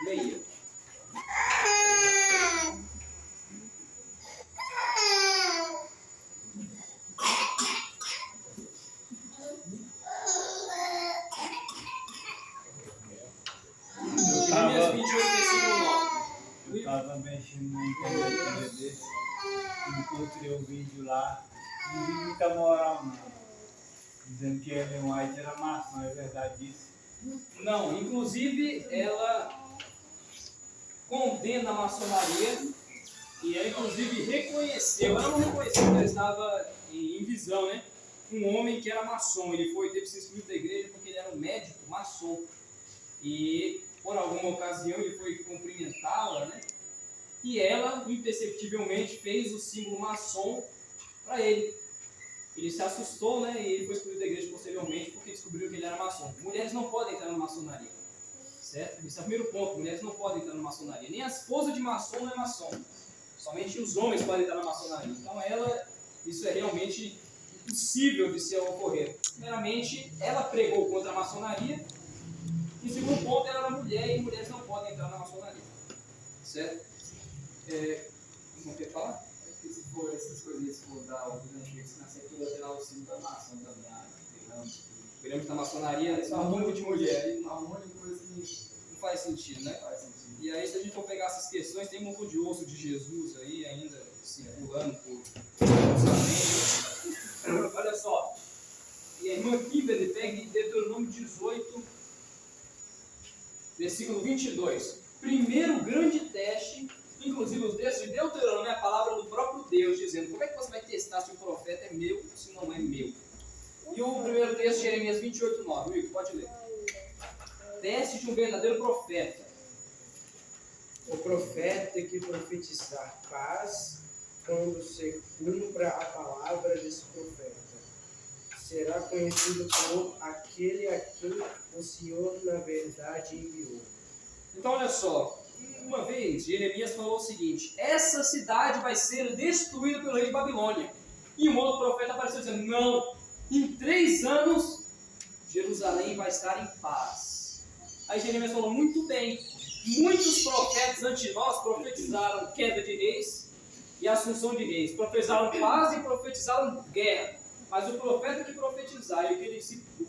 Leia. Jeremias 28, versículo 9. Eu estava mexendo na internet um dia desse, encontrei um vídeo lá, um vídeo muita moral não, dizendo que Ellen White era maçom, é verdade isso? Não, inclusive ela condena a maçonaria e ela inclusive reconheceu, ela não reconheceu que ela estava em visão, né? Um homem que era maçom, ele teve que ser excluído da igreja porque ele era um médico maçom. E por alguma ocasião ele foi cumprimentá-la, né? E ela imperceptivelmente fez o símbolo maçom para ele. Ele se assustou, né? E ele foi excluído da igreja posteriormente porque descobriu que ele era maçom. Mulheres não podem entrar na maçonaria, certo? Esse é o primeiro ponto. Mulheres não podem entrar na maçonaria. Nem a esposa de maçom não é maçom. Somente os homens podem entrar na maçonaria. Então isso é realmente impossível de se ocorrer. Primeiramente, ela pregou contra a maçonaria. Em segundo ponto, ela era mulher e mulheres não podem entrar na maçonaria, certo? Não quer falar? Se for essas coisas, se for dar o grande na sequência lateral, o símbolo da maçã também, O grande da maçonaria é um grupo de mulheres. uma única coisa que Não faz sentido, né? faz sentido. E aí, se a gente for pegar essas questões, tem um monte de osso de Jesus aí ainda circulando por Jerusalém. Olha só. E a irmã Kimberly pega em Deuteronômio 18, versículo 22. Primeiro grande teste, inclusive os textos de Deuteronômio é a palavra do próprio Deus, dizendo como é que você vai testar se o profeta é meu ou se não é meu. E o primeiro texto, Jeremias 28, 9. Wilton, pode ler. Teste de um verdadeiro profeta. O profeta que profetizar paz, quando se cumpra a palavra desse profeta, será conhecido por aquele a quem o Senhor na verdade enviou. Então, olha só. Uma vez, Jeremias falou o seguinte: essa cidade vai ser destruída pelo rei de Babilônia. E um outro profeta apareceu dizendo: não, em 3 anos, Jerusalém vai estar em paz. Aí Jeremias falou: muito bem. Muitos profetas antes de nós profetizaram queda de reis e assunção de reis. Profetizaram paz e profetizaram guerra. Mas o profeta que profetizar e o que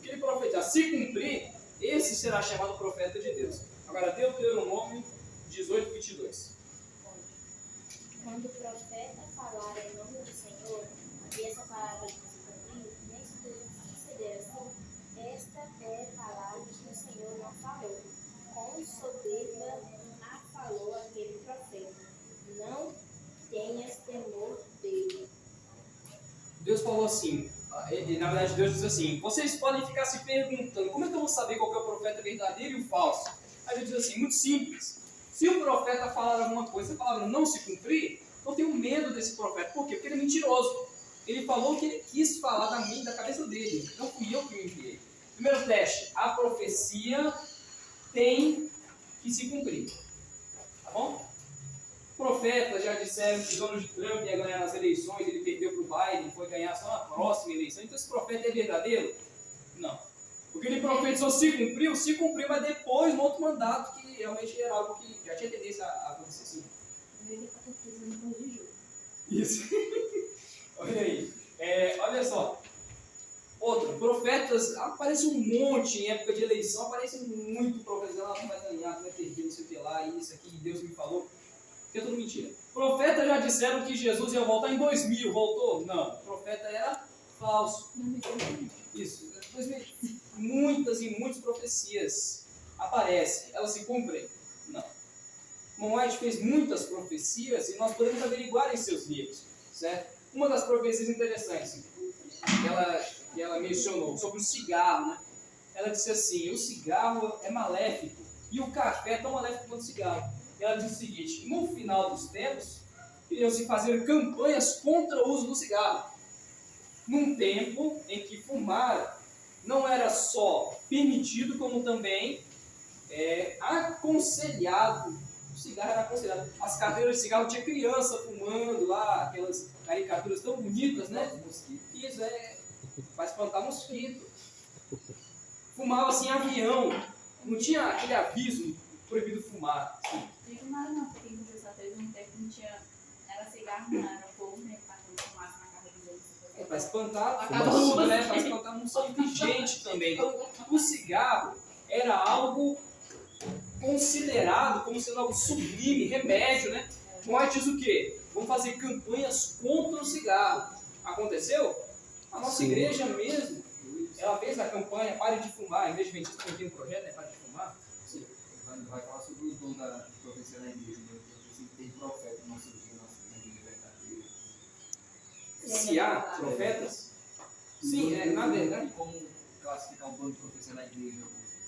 ele profetizar se cumprir, esse será chamado profeta de Deus. Agora, Deuteronômio 18, 22. Quando o profeta falar em nome do Senhor, e essa palavra não se cumprir, nem suceder assim, esta é a palavra que o Senhor não falou. Com soberba a falou aquele profeta. não tenhas temor dele. Deus falou assim, na verdade Deus diz assim, vocês podem ficar se perguntando, como é que eu vou saber qual que é o profeta verdadeiro e o falso? Aí Deus diz assim, muito simples, se o profeta falar alguma coisa e a palavra não se cumprir, eu tenho medo desse profeta, por quê? Porque ele é mentiroso, ele falou o que ele quis falar da cabeça dele, não fui eu que o enviei. Primeiro teste, a profecia tem que se cumprir, tá bom? Profetas já disseram que Donald Trump ia ganhar nas eleições, ele perdeu para o Biden, foi ganhar só na próxima eleição. Então esse profeta é verdadeiro? Não. O que ele profetizou se cumpriu, mas depois no outro mandato, que realmente era algo que já tinha tendência a acontecer sim. Ele está profetizando com de jogo. Isso. Olha aí. Olha só. Outro, profetas, aparece um monte em época de eleição, aparece muito profetas, não vai ganhar, não vai perder, não sei o que lá, isso aqui, Deus me falou. Que é tudo mentira. Profetas já disseram que Jesus ia voltar em 2000. Voltou? Não. O profeta era falso. Isso. 2000. Muitas e muitas profecias aparecem. Elas se cumprem? Não. Mon White fez muitas profecias e nós podemos averiguar em seus livros. Certo? Uma das profecias interessantes que ela mencionou sobre o cigarro, né? Ela disse assim, o cigarro é maléfico e o café é tão maléfico quanto o cigarro. Ela diz o seguinte, no final dos tempos, iriam se fazer campanhas contra o uso do cigarro. Num tempo em que fumar não era só permitido, como também aconselhado. O cigarro era aconselhado. As carteiras de cigarro tinha criança fumando lá, aquelas caricaturas tão bonitas, né? Isso vai espantar mosquito. Fumava-se em avião, não tinha aquele aviso proibido fumar. Não, porque no dia teve um tempo que não tinha. Era cigarro, não, era fogo, né? Para fumaça na casa dos outros. Para espantar tudo, né? Para espantar mosquito e gente também. Então, o cigarro era algo considerado como sendo algo sublime, remédio, né? Mas diz o quê? Vamos fazer campanhas contra o cigarro. Aconteceu? A nossa igreja mesmo, ela fez a campanha Pare de Fumar. A igreja Adventista tem um projeto, né? Pare de Fumar. Sim. Vai falar sobre o dom da profecia na igreja, né? Tem profeta no nosso dia, na igreja verdadeira. Se há profetas? Sim, na verdade. Como classificar o dom de profecia na igreja?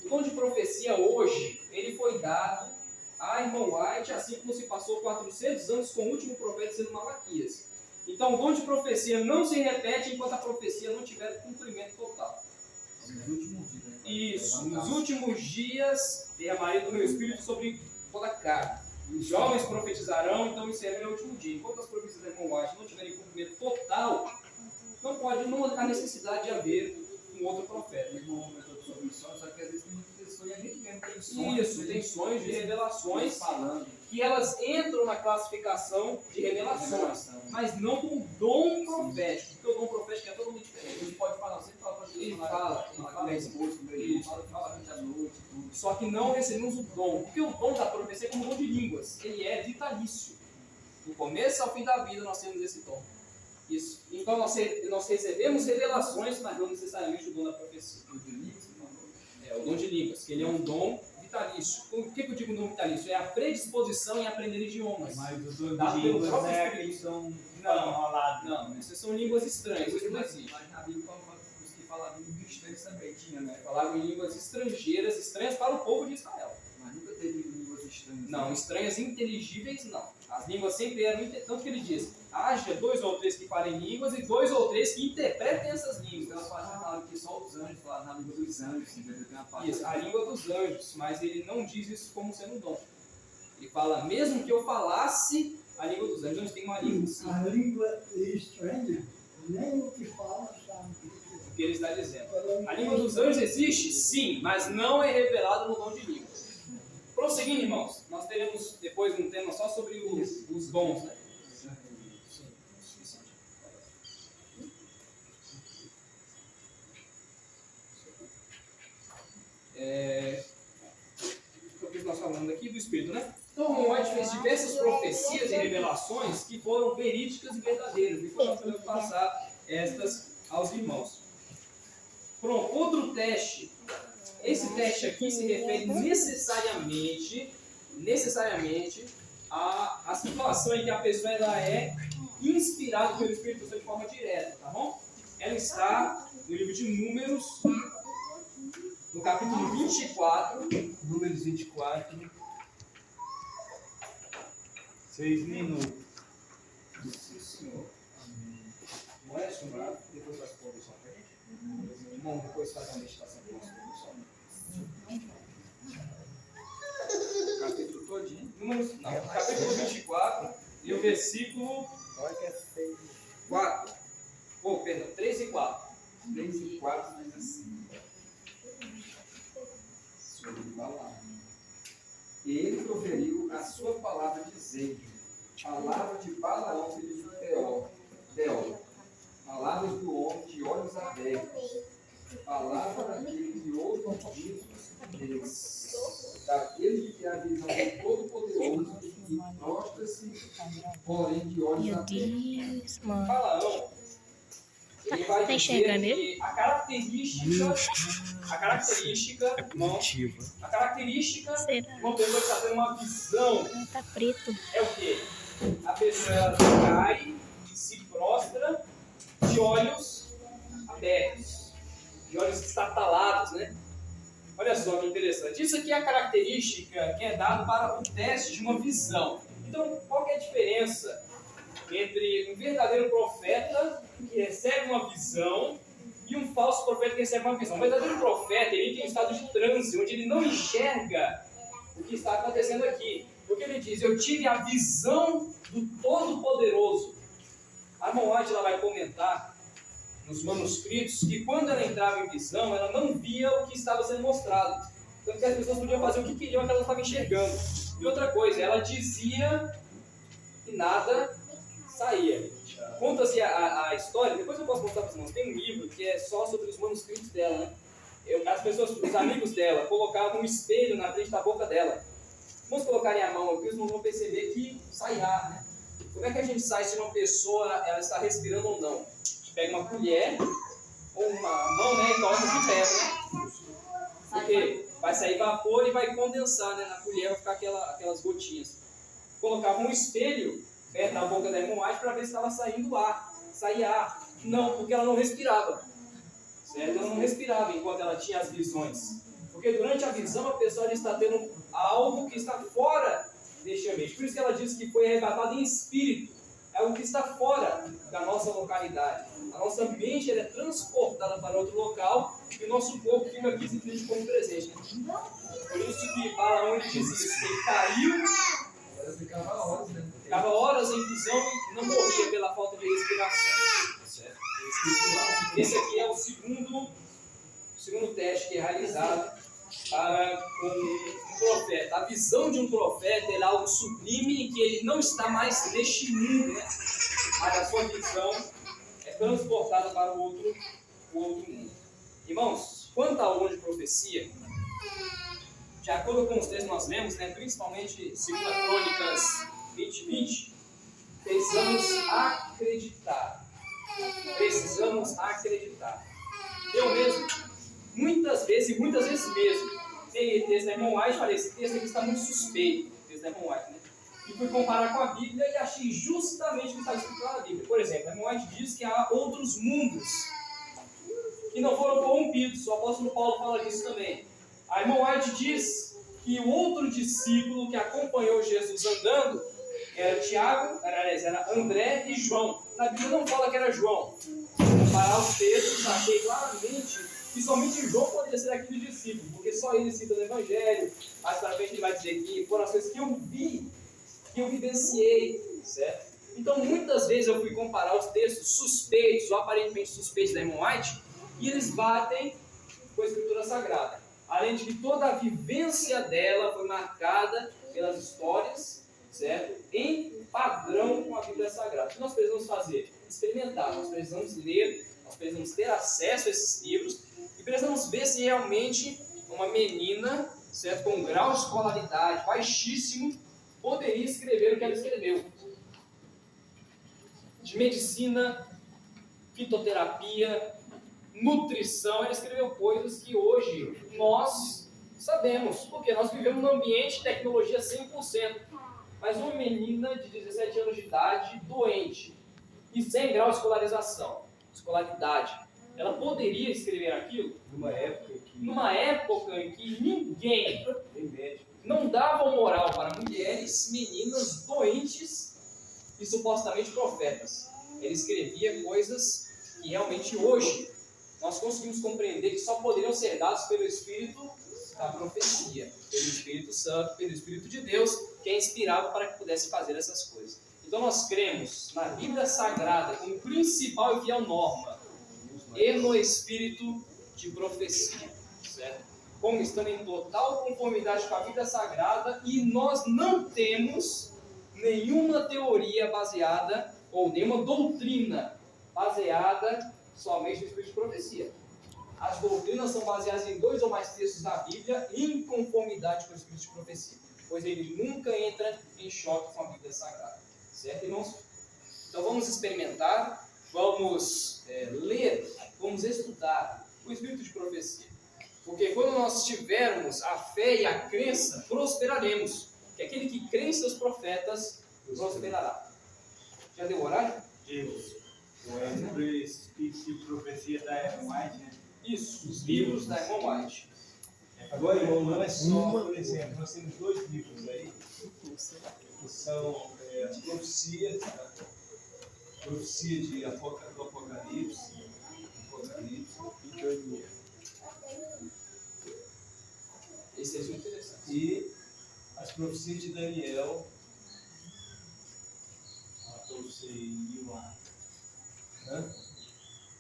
O dom de profecia hoje, ele foi dado a irmão White, assim como se passou 400 anos com o último profeta sendo Malaquias. Então o dom de profecia não se repete enquanto a profecia não tiver cumprimento total. Nos últimos dias, né? Isso, nos últimos dias derramarei do meu espírito sobre toda a carne. Os jovens profetizarão, então isso é o último dia. Enquanto as profecias da irmão White não tiverem cumprimento total, não há necessidade de haver um outro profeta. Ele não comentou sobre os sonhos, só que às vezes tem muitas pessoas e a gente mesmo tem sonhos. Isso, tem sonhos de revelações falando. Que elas entram na classificação de revelações, mas não com dom profético, porque o dom profético é totalmente diferente. Ele pode falar, sempre fala para Deus. Ele fala fala à noite, tudo. Só que não recebemos o dom, porque o dom da profecia é como o dom de línguas, ele é vitalício. Do começo ao fim da vida nós temos esse dom. Isso. Então nós recebemos revelações, mas não necessariamente o dom da profecia. O dom de línguas, que ele é um dom vitalício. O que eu digo dom vitalício? É a predisposição em aprender idiomas. Mas o dom de línguas não é aqueles que são enrolados. Não, essas são línguas estranhas, isso não existe. Mas na Bíblia, os que falavam em línguas estranhas também tinha, né? Falavam em línguas estrangeiras, estranhas para o povo de Israel. Mas nunca teve línguas estranhas. Não, estranhas inteligíveis não. As línguas sempre eram, tanto que ele diz, haja 2 ou 3 que falem línguas e 2 ou 3 que interpretem essas línguas. Ela fala que só os anjos falam na língua dos anjos, entendeu? Tem uma parte. Isso, a língua dos anjos, mas ele não diz isso como sendo um dom. Ele fala, mesmo que eu falasse a língua dos anjos, tem uma língua sim. A língua estranha, nem o que fala sabe. O que ele está dizendo. A língua dos anjos existe? Sim, mas não é revelada no dom de língua. Prosseguindo, irmãos, nós teremos depois um tema só sobre os dons, né? O que nós falamos aqui do Espírito, né? Então, o White fez diversas profecias e revelações que foram verídicas e verdadeiras. Depois nós podemos passar estas aos irmãos. Pronto, outro teste. Esse teste aqui se refere necessariamente a situação em que a pessoa ela é inspirada pelo Espírito Santo de forma direta, tá bom? Ela está no livro de Números, no capítulo 24. Números 24. 6 minutos. Sim, senhor. Não é assombrado? Depois faz produção pra gente? Irmão, depois faz uma meditação com a nossa produção. Capítulo todinho. Números, não, capítulo 24 e o versículo 4. Oh, perdão, 3 e 4. 3 e 4, mas assim. Sobre Balaão. E ele proferiu a sua palavra dizendo: palavra de Balaão, filho de Beor, palavras do homem de olhos abertos, palavra daquele que ouve Deus, daquele que é a visão do Todo-Poderoso e prostra-se, porém de olhos abertos. Balaão, ele vai dizer que a característica de uma pessoa que está tendo uma visão Tá preto. é o quê? A pessoa ela cai e se prostra de olhos abertos, de olhos estatalados, né? Olha só que interessante. Isso aqui é a característica que é dada para o teste de uma visão. Então, qual que é a diferença entre um verdadeiro profeta que recebe uma visão e um falso profeta que recebe uma visão? O verdadeiro profeta, ele tem um estado de transe, onde ele não enxerga o que está acontecendo aqui. Porque ele diz: eu tive a visão do Todo-Poderoso. A irmã White ela vai comentar nos manuscritos que quando ela entrava em visão, ela não via o que estava sendo mostrado. Tanto que as pessoas podiam fazer o que queriam, que ela estava enxergando. E outra coisa, ela dizia e nada saía. Conta-se a história, depois eu posso mostrar para os irmãos, tem um livro que é só sobre os manuscritos dela, né? As pessoas, os amigos dela, colocavam um espelho na frente da boca dela. Vamos colocarem a mão aqui, os irmãos vão perceber que sai ar, né? Como é que a gente sai se uma pessoa ela está respirando ou não? A gente pega uma colher ou uma mão, né, e coloca de perto, né? Porque vai sair vapor e vai condensar, né? Na colher vai ficar aquelas gotinhas. Colocava um espelho perto da boca da irmã White para ver se estava saindo ar. Saía ar. Não, porque ela não respirava. Certo? Ela não respirava enquanto ela tinha as visões. Porque durante a visão a pessoa já está tendo algo que está fora deste ambiente. Por isso que ela diz que foi arrebatada em espírito. É algo que está fora da nossa localidade. A nossa mente ela é transportada para outro local e o nosso corpo fica aqui simplesmente como presente. Né? Por isso que Balaão diz isso. Ele caiu, ficava horas em visão e não morria pela falta de respiração. Certo? Esse aqui é o segundo teste que é realizado para um profeta. A visão de um profeta é algo sublime em que ele não está mais neste mundo, né? Mas a sua visão é transportada para o outro mundo. Irmãos, quanto ao dom de profecia, de acordo com os textos que nós lemos, né, principalmente 2 Crônicas 20:20, precisamos acreditar. Eu mesmo, muitas vezes mesmo, peguei texto da irmã White e falei: esse texto aqui está muito suspeito, o texto da irmã White, né? E fui comparar com a Bíblia e achei justamente o que está escrito lá na Bíblia. Por exemplo, a irmã White diz que há outros mundos que não foram corrompidos. O apóstolo Paulo fala disso também. A irmã White diz que o outro discípulo que acompanhou Jesus andando era Tiago, era André e João. Na Bíblia não fala que era João. Comparar os textos, achei claramente que somente João poderia ser aquele discípulo, porque só ele cita no Evangelho. Mais para frente ele vai dizer que foram as coisas que eu vi, que eu vivenciei, certo? Então muitas vezes eu fui comparar os textos suspeitos ou aparentemente suspeitos da irmã White e eles batem com a Escritura Sagrada. Além de que toda a vivência dela foi marcada pelas histórias, certo? Em padrão com a Bíblia Sagrada. O que nós precisamos fazer? Experimentar. Nós precisamos ler, nós precisamos ter acesso a esses livros e precisamos ver se realmente uma menina, certo, com um grau de escolaridade baixíssimo, poderia escrever o que ela escreveu. De medicina, fitoterapia, nutrição, ela escreveu coisas que hoje nós sabemos, porque nós vivemos num ambiente de tecnologia 100%. Mas uma menina de 17 anos de idade, doente, e 100 graus de escolaridade, ela poderia escrever aquilo? Numa época em que ninguém não dava moral para mulheres, meninas doentes e supostamente profetas. Ele escrevia coisas que realmente hoje nós conseguimos compreender que só poderiam ser dados pelo Espírito da profecia, pelo Espírito Santo, pelo Espírito de Deus, que é inspirado para que pudesse fazer essas coisas. Então nós cremos na Bíblia Sagrada como principal e fiel norma e no Espírito de profecia, certo? Como estando em total conformidade com a Bíblia Sagrada, e nós não temos nenhuma teoria baseada, ou nenhuma doutrina baseada somente no Espírito de profecia. As doutrinas são baseadas em 2 ou mais textos da Bíblia em conformidade com o Espírito de profecia, pois ele nunca entra em choque com a Bíblia Sagrada, certo, irmãos? Então vamos experimentar, vamos ler, vamos estudar o Espírito de profecia. Porque quando nós tivermos a fé e a crença, prosperaremos. Que aquele que crê em seus profetas prosperará. Já deu horário? Deus. O Espírito de profecia da Ellen White, né? Isso, os livros da Ellen White. Agora, irmão, não é só, por exemplo, nós temos 2 livros aí, que são as profecias, profecia do Apocalipse e Daniel. Esse é muito interessante. E as profecias de Daniel,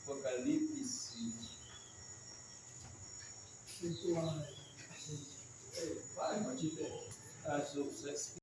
Apocalipse. Vai, As outras